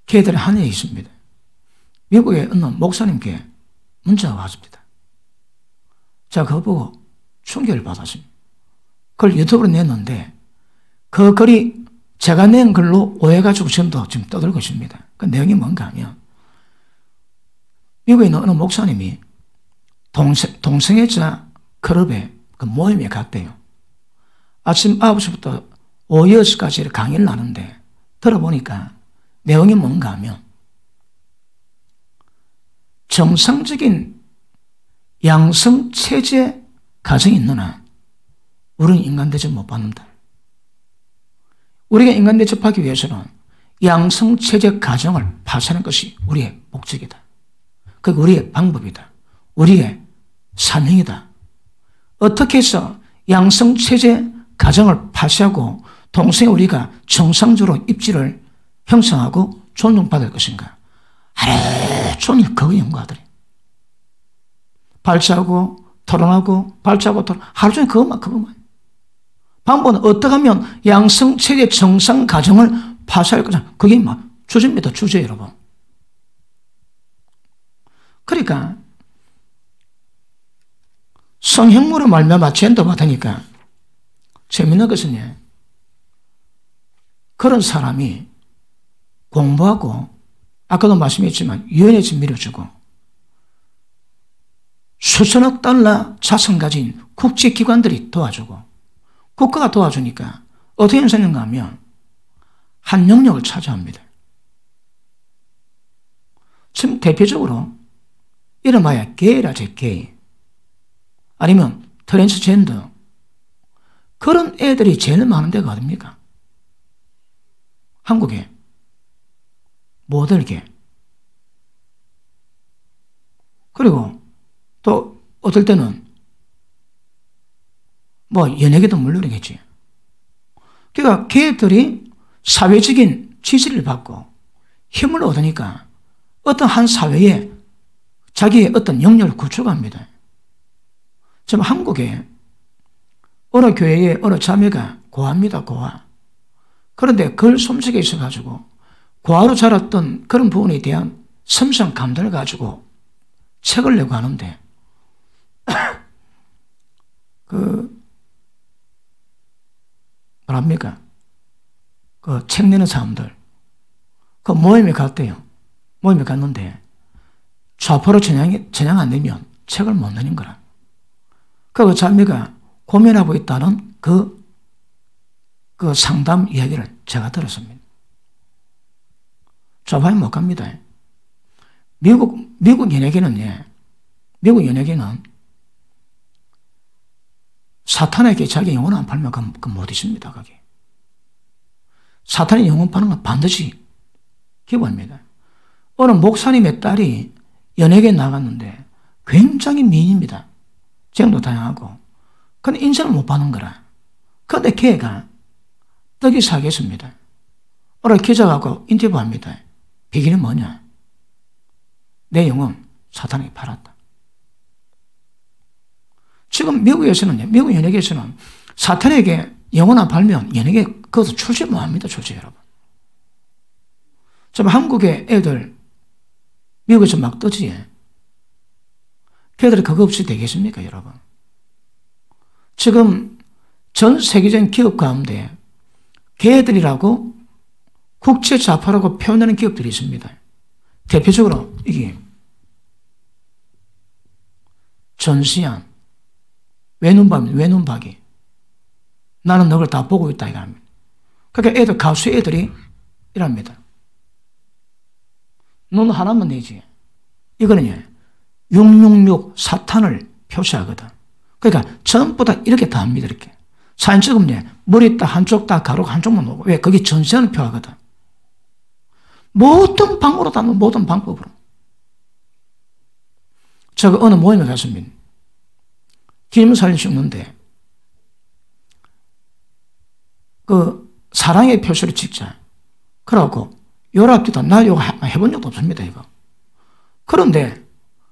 걔들의 한해 있습니다. 미국의 어느 목사님께 문자가 왔습니다. 제가 그거 보고 충격을 받았습니다. 그걸 유튜브로 냈는데 그 글이 제가 낸 글로 오해가지고 지금도 지금 떠들고 있습니다. 그 내용이 뭔가 하면 미국에 있는 어느 목사님이 동성애자 클럽에 그 모임에 갔대요. 아침 9시부터 오후 6시까지 강의를 하는데 들어보니까 내용이 뭔가 하면 정상적인 양성체제 가정이 있는 한 우리는 인간 대접 못 받는다. 우리가 인간 대접하기 위해서는 양성체제 가정을 파쇄하는 것이 우리의 목적이다. 그게 우리의 방법이다. 우리의 사명이다. 어떻게 해서 양성체제 가정을 파쇄하고 동성애 우리가 정상적으로 입지를 형성하고 존중받을 것인가? 하루 종일 그거 연구하더래. 발자하고 토론하고 발자하고 토론, 하루 종일 그것만. 방법은 어떻게 하면 양성체계 정상 가정을 파쇄할 거냐. 그게 막 주제입니다. 주제 여러분. 그러니까 성형물을 말미암아 젠더 받으니까 재밌는 것은 그런 사람이 공부하고 아까도 말씀했지만 유엔에 밀어주고 수천억 달러 자산 가진 국제기관들이 도와주고 국가가 도와주니까 어떻게 현상인가 하면 한 영역을 차지합니다. 지금 대표적으로 이름하여 게이라죠, 게이. 아니면 트랜스젠더. 그런 애들이 제일 많은 데가 어딥니까? 한국에. 모델계. 그리고 또 어떨 때는 뭐 연예계도 물론이겠지. 그러니까 걔들이 사회적인 지지를 받고 힘을 얻으니까 어떤 한 사회에 자기의 어떤 영역을 구축합니다. 지금 한국에 어느 교회에 어느 자매가 고아입니다. 고아. 그런데 글 솜씨가 있어가지고 고아로 자랐던 그런 부분에 대한 섬세한 감동을 가지고 책을 내고 하는데 뭐랍니까? 그 책 내는 사람들 그 모임에 갔대요. 모임에 갔는데 좌파로 전향 안 되면 책을 못 내는 거라. 그 자매가 고민하고 있다는 그 상담 이야기를 제가 들었습니다. 좌파에 못 갑니다. 미국 연예계는 사탄에게 자기 영혼 안 팔면 그 못 있습니다. 그게. 사탄의 영혼 파는 건 반드시 기부합니다. 어느 목사님의 딸이 연예계에 나갔는데 굉장히 미인입니다. 쟁도 다양하고. 근데 인정을 못 받는 거라. 그런데 걔가 떡이 사겠습니다. 어느 기자가 인터뷰합니다. 비결이 뭐냐? 내 영혼 사탄에게 팔았다. 지금 미국 연예계에서는 사탄에게 영혼 안 팔면 연예계 그것도 출시 못 합니다. 출시 여러분. 지금 한국의 애들 미국에서 막 뜨지. 걔들이 그거 없이 되겠습니까, 여러분? 지금 전 세계적인 기업 가운데 걔들이라고 국제 좌파라고 표현하는 기업들이 있습니다. 대표적으로 이게 전시안, 외눈박이. 나는 너를 다 보고 있다 이겁니다. 그러니까 가수 애들이 이랍니다. 눈 하나만 내지. 이거는 666 사탄을 표시하거든. 그러니까 전부 다 이렇게 다 합니다. 이렇게. 사진 찍으면 머리 딱 한쪽 딱 가로고 한쪽만 오고. 왜? 거기 전시안을 표하거든. 모든 방법으로 다 모든 방법으로. 제가 어느 모임에 갔습니다. 기념사진 찍는데 그 사랑의 표시를 찍자. 그래갖고 요랍디도 나 이거 해본 적도 없습니다. 이거. 그런데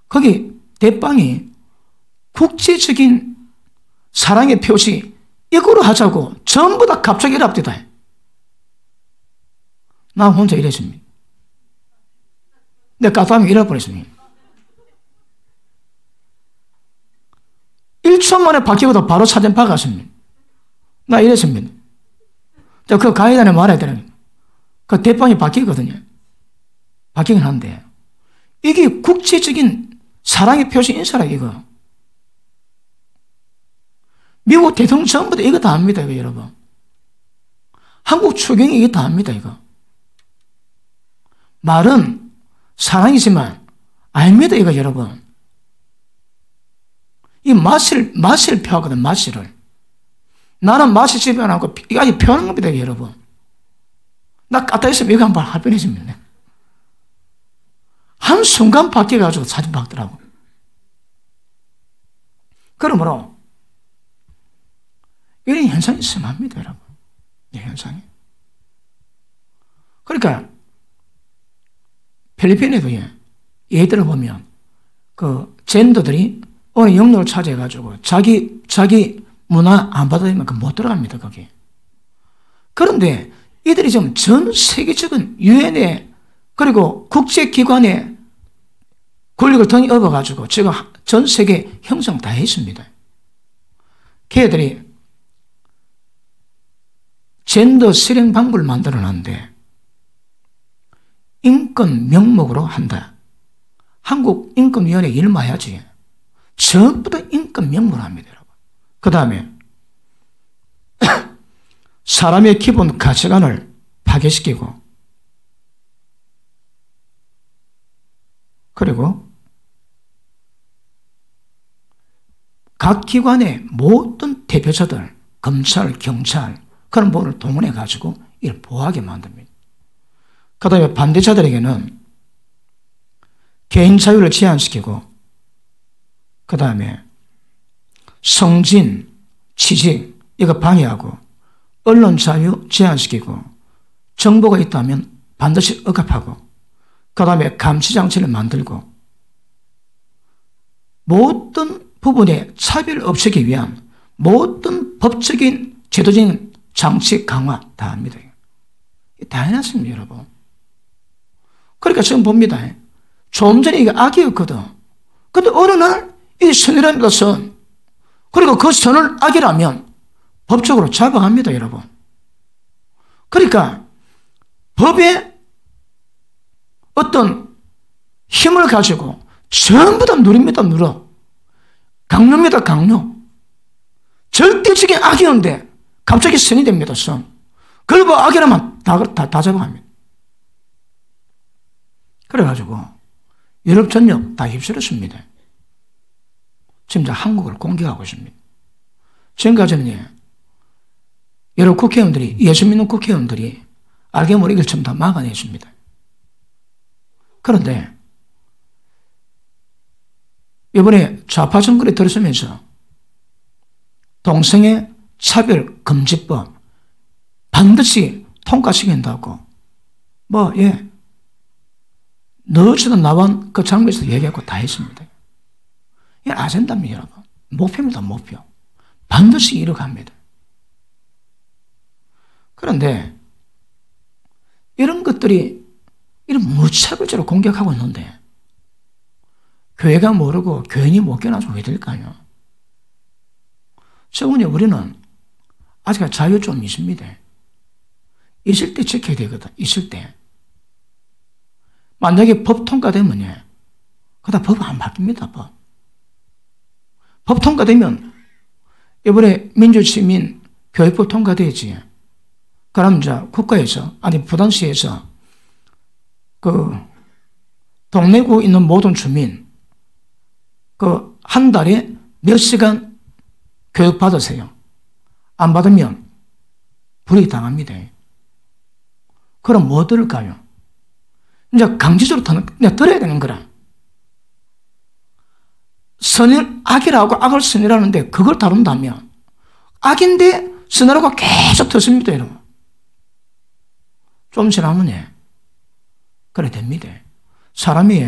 거기 대빵이 국제적인 사랑의 표시 이거로 하자고 전부 다 갑자기 이랍디다. 나 혼자 이랬습니다. 내 까딱하면 잃어버렸습니다. 1초 만에 바뀌고도 바로 사진 박았습니다. 나 이랬습니다. 그 가이드한테 말해야 되는 그 대빵이 바뀌거든요. 바뀌긴 한데 이게 국제적인 사랑의 표시 인사라 이거. 미국 대통령 전부 다 이거 다 합니다. 이거 여러분. 한국 추경이 이거 다 합니다. 이거. 말은 사랑이지만 아닙니다. 이거 여러분. 이 맛을 표하거든. 맛을. 나는 맛이 집에 안 하고 이거 아직 표하는 겁니다. 여러분. 나 까딱했으면 이거 한번 할 뻔했습니다. 한순간 바뀌어가지고 사진 박더라고. 그러므로 이런 현상이 심합니다. 여러분. 이 현상이. 그러니까 필리핀에도 얘들을 보면 그 젠더들이 어느 영역을 차지해가지고 자기 문화 안 받아들이면 못 들어갑니다. 거기. 그런데 이들이 지금 전 세계적인 유엔에 그리고 국제기관에 권력을 등에 업어가지고 지금 전 세계 형성 다 했습니다. 걔들이 젠더 실행 방법을 만들어놨는데 인권 명목으로 한다. 한국 인권위원회 일만 해야지. 전부 다 인권 명목으로 합니다. 여러분. 그 다음에 사람의 기본 가치관을 파괴시키고 그리고 각 기관의 모든 대표자들, 검찰, 경찰 그런 부분을 동원해 가지고 이를 보호하게 만듭니다. 그 다음에 반대자들에게는 개인 자유를 제한시키고 그 다음에 성진, 취직 이거 방해하고 언론 자유 제한시키고 정보가 있다면 반드시 억압하고 그 다음에 감시장치를 만들고 모든 부분에 차별 없애기 위한 모든 법적인 제도적인 장치 강화 다 합니다. 다 해놨습니다, 여러분. 그러니까 지금 봅니다. 좀 전에 이게 악이었거든. 근데 어느 날 이 선이라는 선, 그리고 그 선을 악이라면 법적으로 잡아갑니다, 여러분. 그러니까 법의 어떤 힘을 가지고 전부 다 누립니다, 눌어. 강요입니다, 강요. 절대적인 악이었는데 갑자기 선이 됩니다, 선. 그걸 뭐 악이라면 다 잡아갑니다. 그래가지고 유럽 전역 다 휩쓸었습니다. 지금 이제 한국을 공격하고 있습니다. 지금까지는 여러 국회의원들이, 예수 믿는 국회의원들이 알게 모르게 전부 다 막아냈습니다. 그런데 이번에 좌파 정권에 들어서면서 동성애 차별 금지법 반드시 통과시켜야 한다고 너처도 나와 그 장면에서 얘기하고 다 했습니다. 이게 아젠다입니다, 여러분. 목표입니다, 목표. 반드시 이뤄갑니다. 그런데 이런 것들이 이런 무차별적으로 공격하고 있는데 교회가 모르고 교인이 못 깨어나서 왜 될까요? 성은이 우리는 아직 자유 좀 있습니다. 있을 때 지켜야 되거든, 있을 때. 만약에 법 통과되면 그다 법 안 바뀝니다, 법. 법 통과되면 이번에 민주시민 교육법 통과되지. 그럼 이제 국가에서, 아니 부산시에서 그 동래구에 있는 모든 주민 그 한 달에 몇 시간 교육 받으세요. 안 받으면 불이익 당합니다. 그럼 뭐 들을까요? 이제 강제적으로 들어야 되는 거라. 선을 악이라고 악을 선이라는데 그걸 다룬다면 악인데 선이라고 계속 듣습니다, 여러분. 좀 지나면 그래 됩니다. 사람이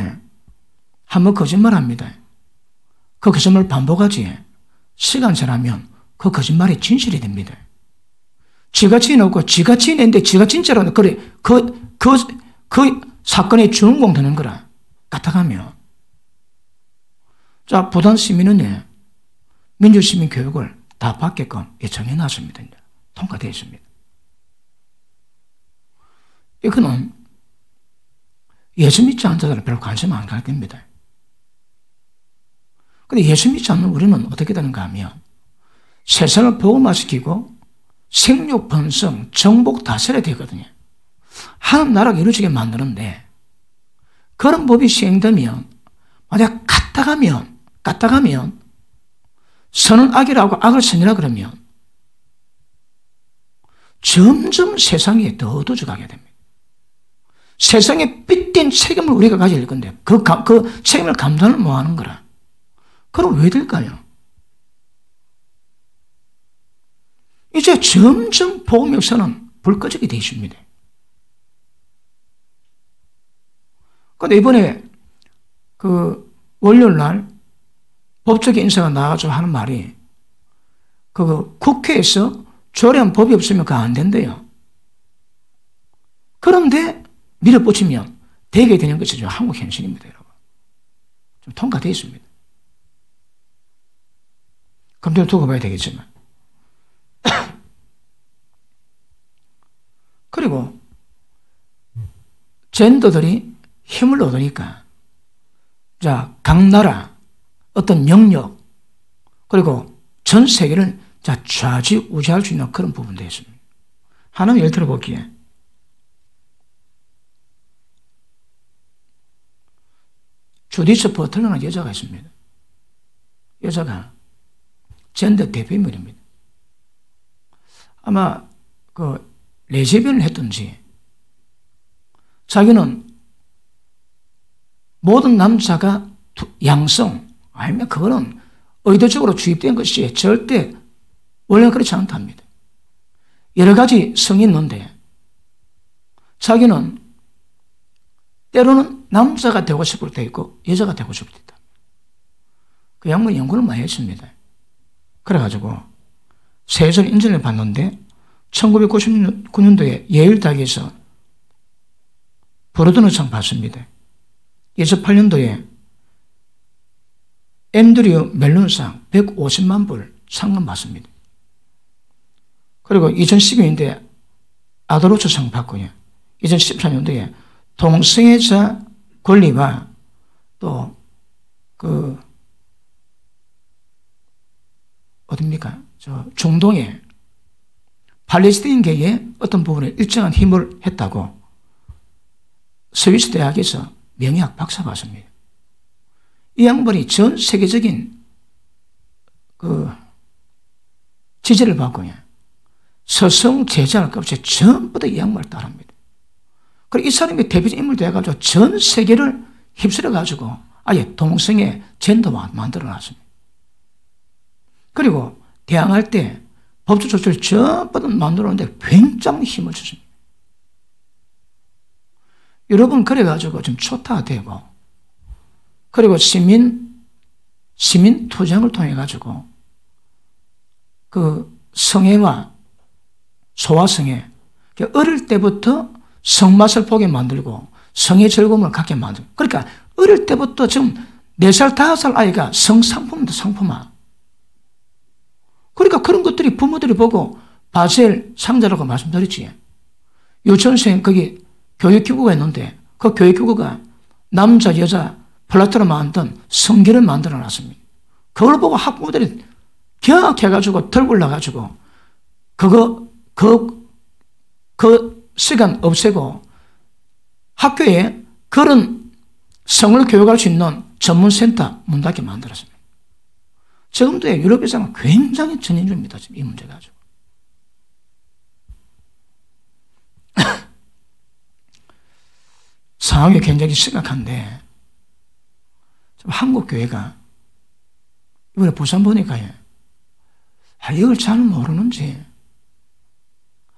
한번 거짓말합니다. 그 거짓말 반복하지. 시간 지나면 그 거짓말이 진실이 됩니다. 지가 지어놓고 지가 지어냈는데 지가 진짜로 그래 그 사건의 주인공 되는 거라. 같아가면. 자, 부산 시민은 민주시민 교육을 다 받게끔 정해놨습니다. 통과되어 있습니다. 이거는 예수 믿지 않는 자들은 별로 관심 안 갈 겁니다. 근데 예수 믿지 않는 우리는 어떻게 되는가 하면 세상을 복음화시키고 생육, 번성, 정복 다스려야 되거든요. 하나님 나라가 이루어지게 만드는데 그런 법이 시행되면 만약 갔다가면 선은 악이라고 악을 선이라 그러면 점점 세상이 더 어두워져 가게 됩니다. 세상에 빗댄 책임을 우리가 가질 건데 그 책임을 감당을 못하는 거라. 그럼 왜 될까요? 이제 점점 복음 역사는 불 꺼지게 되어 있습니다. 그런데 이번에 그 월요일 날 법조계 인사가 나와서 하는 말이 그 국회에서 조례한 법이 없으면 그거 안 된대요. 그런데 밀어붙이면 되게 되는 것이 좀 한국 현실입니다, 여러분. 좀 통과되어 있습니다. 검토를 두고 봐야 되겠지만. 그리고 젠더들이 힘을 얻으니까 자, 각 나라 어떤 영역 그리고 전 세계를 자, 좌지우지할 수 있는 그런 부분도 있습니다. 하나는 예를 들어볼게요. 주디스 버틀러라는 여자가 있습니다. 여자가 젠더 대표인물입니다. 아마 그 레즈비언을 했든지 자기는 모든 남자가 양성 아니면 그거는 의도적으로 주입된 것이 절대 원래 그렇지 않답니다. 여러 가지 성이 있는데 자기는 때로는 남자가 되고 싶을 때 있고 여자가 되고 싶을 때 있다. 그 양반이 연구를 많이 했습니다. 그래가지고 세계적 인정을 받는데 1999년도에 예일 대학에서 브로드너상 받습니다. 2008년도에 앤드류 멜론상 150만 불 상금 받습니다. 그리고 2012년도에 아더로츠상 받고요. 2014년도에 동성애자 권리와 또 어딥니까? 중동의 팔레스타인계의 어떤 부분에 일정한 힘을 했다고 스위스 대학에서 명예학 박사 받습니다. 이 양반이 전 세계적인 지지를 받고요. 서성 제자할 것 없이 전부 다 이 양반을 따릅니다. 그리고 이 사람이 대표적 인물 되어가지고 전 세계를 휩쓸어가지고 아예 동성애 젠더화 만들어놨습니다. 그리고 대항할 때 법적 조치를 전부 다 만들어놓는데 굉장히 힘을 주십니다. 여러분, 그래가지고 좀 초타되고, 그리고 시민 투쟁을 통해가지고, 그 성애와 소아성애, 어릴 때부터 성맛을 보게 만들고, 성의 즐거움을 갖게 만들고, 그러니까 어릴 때부터 지금 4살, 5살 아이가 성상품도 상품화. 그러니까 그런 것들이 부모들이 보고 바셀 상자라고 말씀드렸지. 유치원생 거기 교육기구가 있는데 그 교육기구가 남자, 여자 플라토로 만든 성기를 만들어 놨습니다. 그걸 보고 학부모들이 경악해가지고 들고 올라가지고 그 시간 없애고 학교에 그런 성을 교육할 수 있는 전문센터 문 닫게 만들었습니다. 지금도 유럽에서는 굉장히 전인주입니다. 지금 이 문제 가지고. 상황이 굉장히 심각한데, 한국 교회가 이번에 부산 보니까 이걸 잘 모르는지,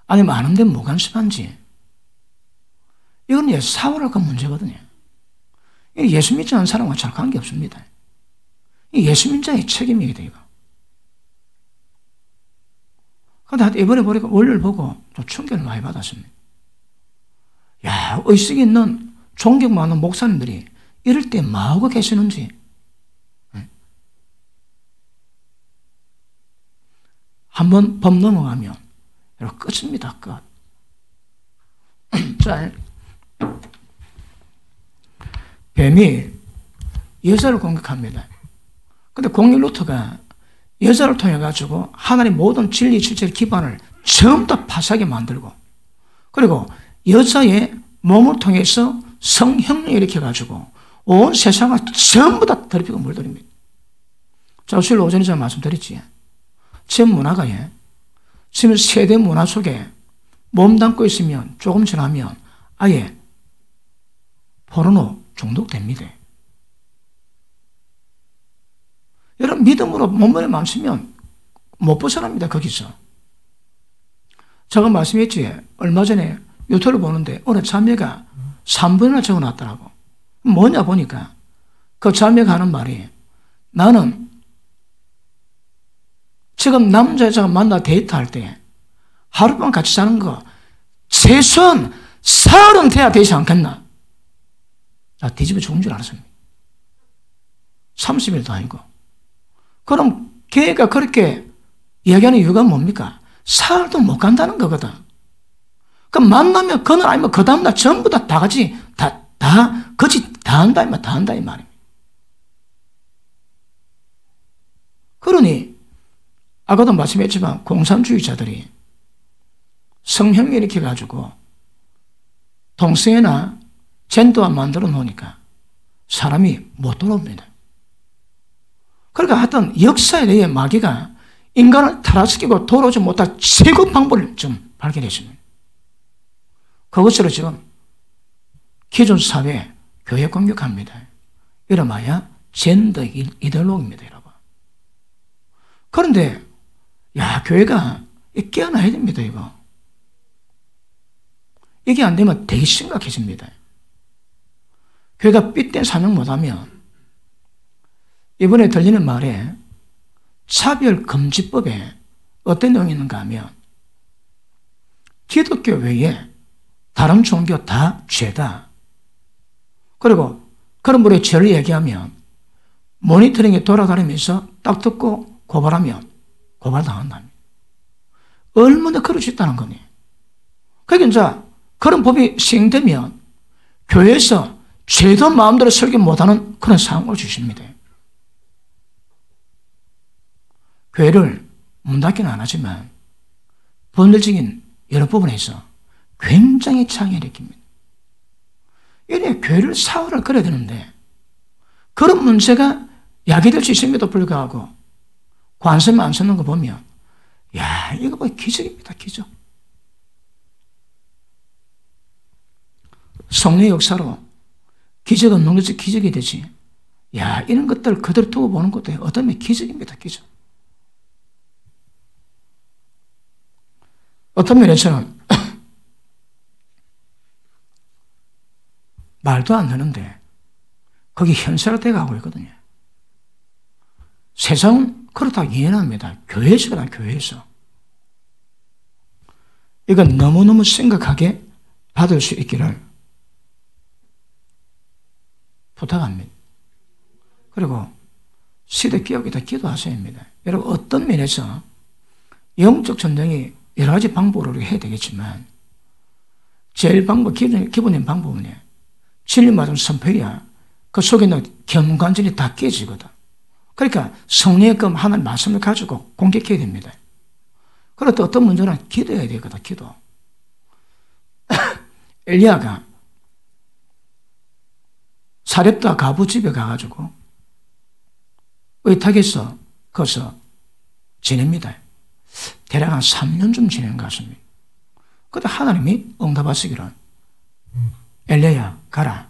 아니면 아는데 무관심한지, 이건 사고랄 건 문제거든요. 예수 믿지 않는 사람과 잘 관계없습니다. 예수 민자의 책임이기도 이거. 그런데 이번에 보니까 원리를 보고 좀 충격을 많이 받았습니다. 야, 의식 있는 존경 많은 목사님들이 이럴 때 뭐하고 계시는지. 한번 법 넘어가면 여러분 끝입니다. 끝. 자, 뱀이 여자를 공격합니다. 근데 공격 루트가 여자를 통해가지고 하나님의 모든 진리, 실체의 기반을 전부 다 파쇄하게 만들고, 그리고 여자의 몸을 통해서 성형을 일으켜가지고 온 세상을 전부 다 더럽히고 물들입니다. 자, 수요일 오전에 제가 말씀드렸지. 지금 문화가 지금 세대 문화 속에 몸담고 있으면 조금 지나면 아예 포르노 중독됩니다. 여러분, 믿음으로 몸번에 맘쓰면 못 벗어납니다. 거기서. 제가 말씀했지. 얼마 전에 유튜브를 보는데 어느 자매가 3번이나 적어놨더라고. 뭐냐 보니까 그 자매가 하는 말이, 나는 지금 남자 여자가 만나 데이트할 때 하룻밤 같이 자는 거 최소한 30 돼야 되지 않겠나? 나 뒤집어 죽은 줄 알았습니다. 30일도 아니고. 그럼 걔가 그렇게 이야기하는 이유가 뭡니까? 사흘도 못 간다는 거거든. 그럼 만나면 그날 아니면 그 다음날 전부 다 같이 거짓 다 한다 이 말입니다. 그러니 아까도 말씀했지만 공산주의자들이 성형을 일으켜가지고 동성애나 젠더화 만들어 놓으니까 사람이 못 돌아옵니다. 그러니까 하여튼 역사에 대해 마귀가 인간을 타락시키고 돌아오지 못할 최고 방법을 좀 발견했습니다. 그것으로 지금 기존 사회, 교회 공격합니다. 이름하여 젠더 이데올로기입니다, 여러분. 그런데 교회가 깨어나야 됩니다, 이거. 이게 안 되면 되게 심각해집니다. 교회가 삐뚤 사명 못하면 이번에 들리는 말에 차별금지법에 어떤 내용이 있는가 하면 기독교 외에 다른 종교 다 죄다. 그리고 그런 분의 죄를 얘기하면 모니터링에 돌아다니면서 딱 듣고 고발하면 고발당한답니다. 얼마나 그럴 수 있다는 거니. 그러니까 이제 그런 법이 시행되면 교회에서 죄도 마음대로 설교 못하는 그런 상황을 주십니다. 교회를 문 닫기는 안 하지만 본질적인 여러 부분에서 굉장히 창의를 일으킵니다. 이래 교회를 사활을 걸어야 되는데 그런 문제가 야기될 수 있음에도 불구하고 관심 안 쓰는 거 보면 야, 이거 뭐 기적입니다. 기적. 성례 역사로 기적은 능력적 기적이 되지. 야, 이런 것들 그대로 두고 보는 것도 어떤 면에 기적입니다. 기적. 어떤 면에서는 말도 안 되는데 거기 현실화되어 가고 있거든요. 세상은 그렇다고 이해합니다. 교회에서 그냥 교회에서. 이건 너무너무 심각하게 받을 수 있기를 부탁합니다. 그리고 시대 기억에다 기도하셔야 합니다. 여러분 어떤 면에서 영적 전쟁이 여러 가지 방법으로 해야 되겠지만 제일 기본적인 방법은 진리 맞은 선포야. 그 속에 있는 견관절이 다 깨지거든. 그러니까 성령의 그 하나님 말씀을 가지고 공격해야 됩니다. 그리고 또 어떤 문제는 기도해야 되거든. 기도. 엘리야가 사렙다 가부 집에 가가지고 의탁에서 거기서 지냅니다. 대략 한 3년쯤 지낸 것 같습니다. 그때 하나님이 응답하시기를 엘리야 가라.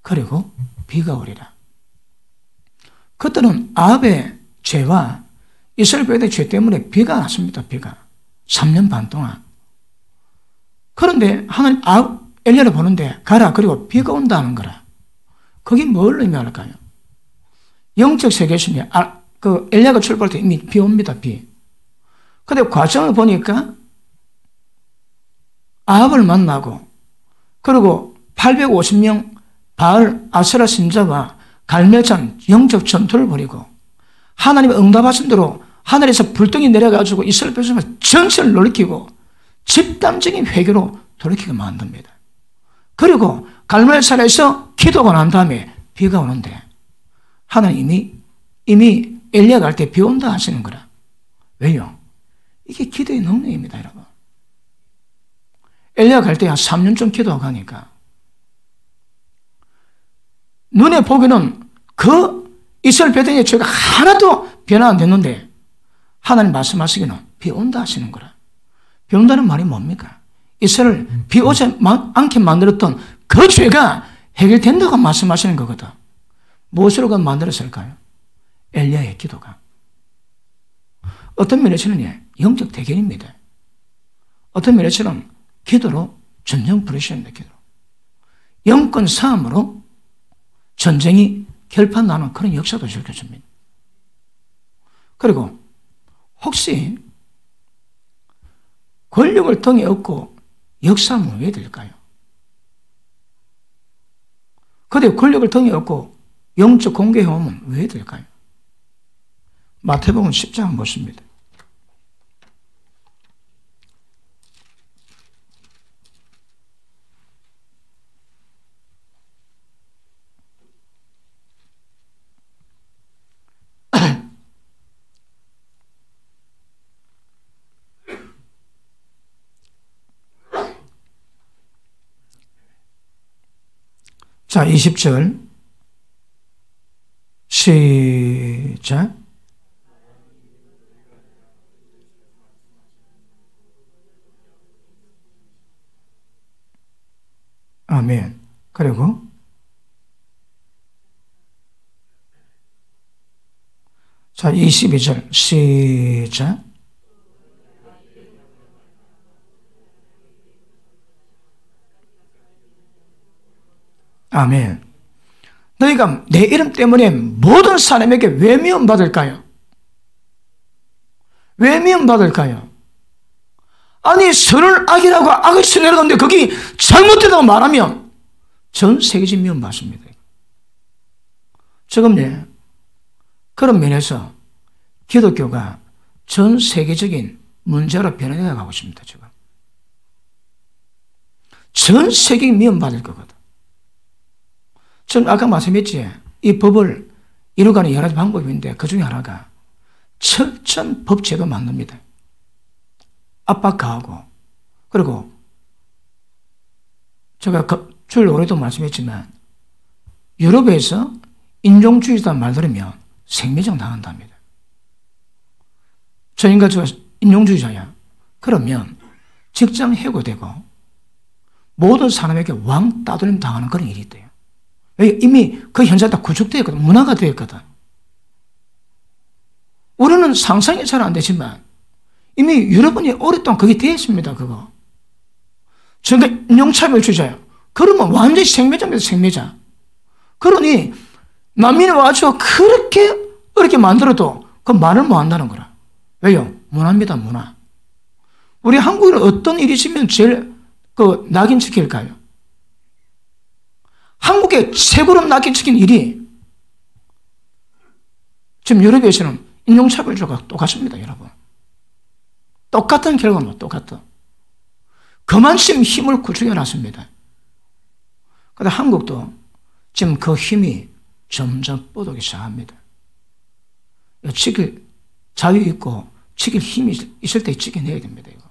그리고 비가 오리라. 그때는 아합의 죄와 이스라엘 백성의 죄 때문에 비가 안 왔습니다. 비가 3년 반 동안. 그런데 하나님 엘리야를 보는데 가라. 그리고 비가 온다는 거라. 그게 뭘 의미할까요? 영적 세계에서는 그 엘리야가 출발할 때 이미 비 옵니다. 비. 근데 과정을 보니까 아합을 만나고 그리고 850명 바알 아세라 신자와 갈멜산 영적 전투를 벌이고 하나님의 응답하신 대로 하늘에서 불덩이 내려가지고 이스라엘 백성을 전체를 놀이키고 집단적인 회개로 돌이키게 만듭니다. 그리고 갈멜산에서 기도가 난 다음에 비가 오는데 하나님이 이미 엘리야 갈 때 비 온다 하시는 거라. 왜요? 이게 기도의 능력입니다, 여러분. 엘리야 갈 때 한 3년쯤 기도하고 가니까 눈에 보기는 그 이스라엘 백성의 죄가 하나도 변화 안 됐는데 하나님 말씀하시기는 비 온다 하시는 거라. 비 온다는 말이 뭡니까? 이스라엘 비 오지 않게 만들었던 그 죄가 해결된다고 말씀하시는 거거든. 무엇으로 만들었을까요? 엘리야의 기도가. 어떤 면에서는 영적 대결입니다. 어떤 면에서는 기도로 전쟁 부르시는데 기도로. 영권 싸움으로 전쟁이 결판나는 그런 역사도 즐겨줍니다. 그리고 혹시 권력을 통해 얻고 역사하면 왜 될까요? 그런데 권력을 통해 얻고 영적 공개해오면 왜 될까요? 마태복음 10장 보십니다. 자, 20절 시작. 아멘. 그리고 자, 22절 시작. 아멘. 너희가 내 이름 때문에 모든 사람에게 왜 미움받을까요? 왜 미움받을까요? 아니, 선을 악이라고 악을 선이라고 하는데 거기 잘못되다고 말하면 전 세계적인 미움받습니다. 지금 그런 면에서 기독교가 전 세계적인 문제로 변해가 가고 있습니다. 지금 전 세계에 미움받을 거거든. 저는 아까 말씀했지, 이 법을 이루가는 여러 가지 방법이 있는데 그 중에 하나가 철저한 법제도 만듭니다. 압박가하고. 그리고 제가 주일 올해도 말씀했지만 유럽에서 인종주의자 말 들으면 생매장 당한답니다. 저 인간 저 인종주의자야. 그러면 직장 해고되고 모든 사람에게 왕 따돌림 당하는 그런 일이 있대요. 이미 그 현장이 다 구축되어 있거든. 문화가 되어 있거든. 우리는 상상이 잘 안 되지만 이미 유럽은 오랫동안 그게 되어 있습니다. 그거. 그러니까 인종차별주의자예요. 그러면 완전히 생매장입니다. 생매장. 그러니 난민이 와서 그렇게 어렵게 만들어도 그 말을 못 한다는 거라. 왜요? 문화입니다. 문화. 우리 한국인은 어떤 일이 있으면 제일 낙인 찍힐까요? 한국에 최고로 낙인 찍힌 일이 지금 유럽에서는 인종차별주의가 똑같습니다. 여러분. 똑같은 결과는 똑같아. 그만큼 힘을 구축해 놨습니다. 그런데 한국도 지금 그 힘이 점점 뻗어오기 시작합니다. 지킬 자유 있고 지킬 힘이 있을 때 지켜내야 됩니다. 이거.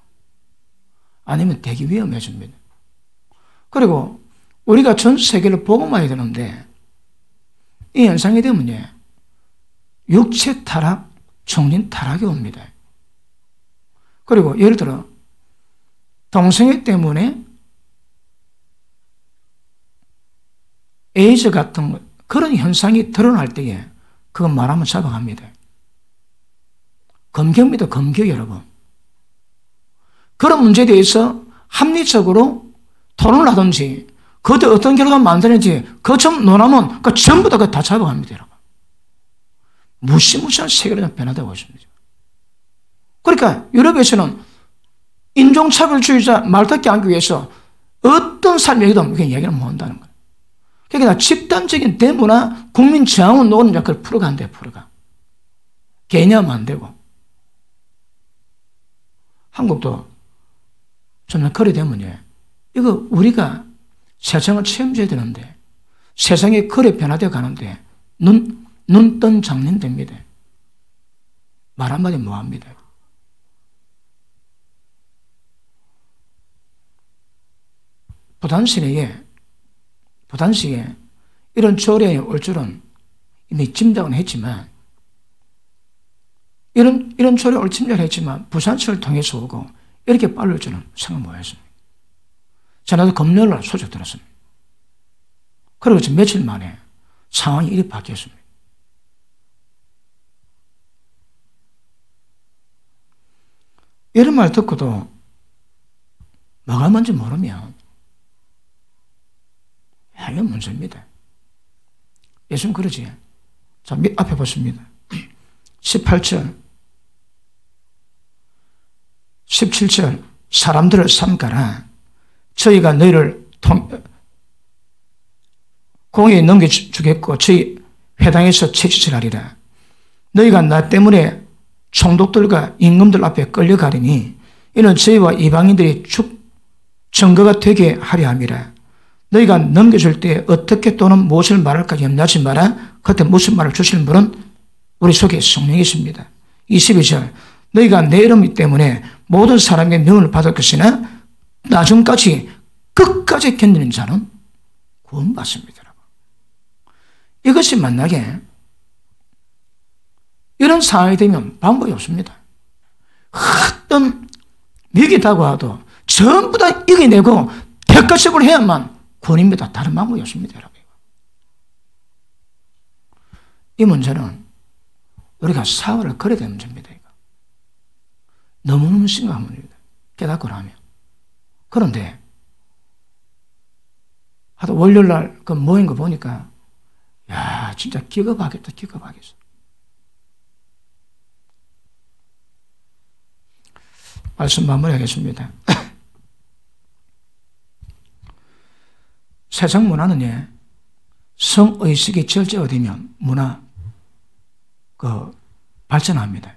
아니면 되게 위험해집니다. 그리고 우리가 전 세계를 복음화해야 되는데 이 현상이 되면 육체 타락, 정신 타락이 옵니다. 그리고 예를 들어 동성애 때문에 에이즈 같은 그런 현상이 드러날 때에 그건 말하면 잡아갑니다. 검경입니다. 검경 여러분. 그런 문제에 대해서 합리적으로 토론을 하든지 그것도 어떤 결과가 만드는지 그거 좀 논하면 그 전부 다 잡아갑니다. 여러분. 무시무시한 세계가 변화되고 있습니다. 그러니까 유럽에서는 인종차별주의자 말듣게 하기 위해서 어떤 삶에도 얘기를 못 한다는 거예요. 그러니까 집단적인 대문화 국민 저항을 놓는 그걸 풀어간대요. 풀어가. 개념 안 되고. 한국도 점점 그래 되면 이거 우리가 세상을 체험해야 되는데 세상이 그래 변화되어 가는데 눈뜬 장님됩니다. 말 한마디 뭐합니다. 부단시에 이런 조례에 올 줄은 이미 짐작은 했지만 이런 조례 올 짐작을 했지만 부산시를 통해서 오고 이렇게 빠를 줄은 생각 못 했습니다. 저는 금요일날 소식 들었습니다. 그리고 지금 며칠 만에 상황이 이리 바뀌었습니다. 이런 말 듣고도 뭐가 뭔지 모르면 이건 문제입니다. 예수는 그러지. 자, 앞에 보십니다. 18절 17절 사람들을 삼가라. 저희가 너희를 공의에 넘겨주겠고 저희 회당에서 채찍질하리라. 너희가 나 때문에 총독들과 임금들 앞에 끌려가리니 이는 저희와 이방인들이 증거가 되게 하려 함이라. 너희가 넘겨줄 때 어떻게 또는 무엇을 말할까 염려하지 마라. 그때 무슨 말을 주실 분은 우리 속에 성령이십니다. 22절 너희가 내 이름 때문에 모든 사람에게 명을 받을 것이나 나중까지 끝까지 견디는 자는 구원받습니다. 이것이 만약에 이런 상황이 되면 방법이 없습니다. 어떤 위기 다가와도 전부 다 이겨내고 대가식을 해야만 구원입니다. 다른 방법이 없습니다. 여러분. 이 문제는 우리가 사활을 걸어야 되는 문제입니다. 이거. 너무너무 심각한 문제입니다. 깨닫고 나면. 그런데 하도 월요일날 그 모인 거 보니까, 야, 진짜 기겁하겠다, 기겁하겠어. 말씀 마무리하겠습니다. 세상 문화는 성의식이 절제되면 문화 발전합니다.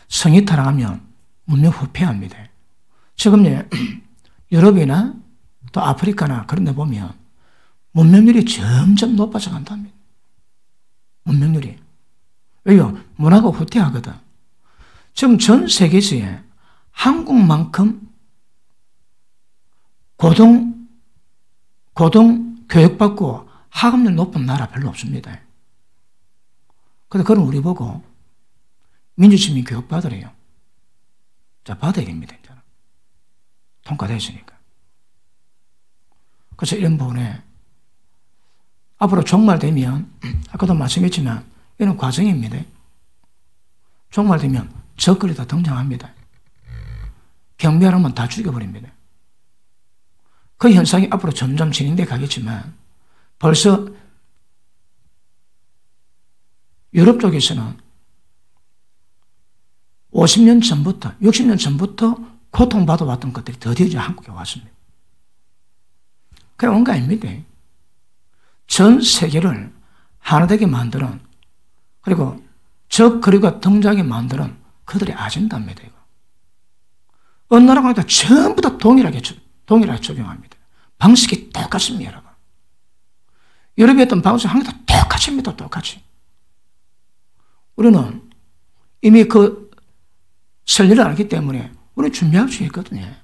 성이 타락하면 문명 후퇴합니다. 지금 유럽이나 또 아프리카나 그런 데 보면 문명률이 점점 높아져 간답니다. 문명률이. 왜요? 문화가 후퇴하거든. 지금 전 세계에서 한국만큼 고등 교육받고 학업률 높은 나라 별로 없습니다. 근데 그럼 우리 보고 민주시민 교육 받으래요. 자, 받아야 됩니다. 이제는. 통과됐으니까. 그래서 이런 부분에 앞으로 종말되면 아까도 말씀했지만 이런 과정입니다. 종말되면 적글이 다 등장합니다. 경비하면 다 죽여버립니다. 그 현상이 앞으로 점점 진행돼 가겠지만 벌써 유럽 쪽에서는 50년 전부터 60년 전부터 고통받아 왔던 것들이 드디어 이제 한국에 왔습니다. 그게 온 거 아닙니다. 전 세계를 하나되게 만드는 그리고 적그리고 등장하게 만드는 그들의 아젠다입니다. 이거. 어느 나라가 아니라 전부 다 동일하게 적용합니다. 방식이 똑같습니다. 여러분. 유럽에 했던 방식 항상 똑같습니다. 똑같이. 우리는 이미 그 선리를 알기 때문에 우리는 준비할 수 있거든요.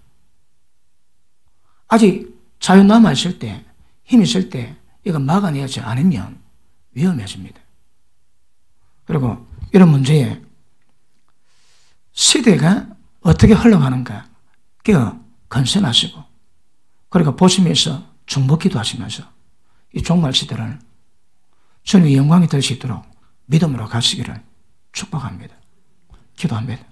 아직 자유 남아있을 때, 힘 있을 때 이거 막아내지 않으면 위험해집니다. 그리고 이런 문제에 시대가 어떻게 흘러가는가 깨어 건선하시고 그리고 보시면서 중보기도 하시면서 이 종말 시대를 주님의 영광이 될 수 있도록 믿음으로 가시기를 축복합니다. 기도합니다.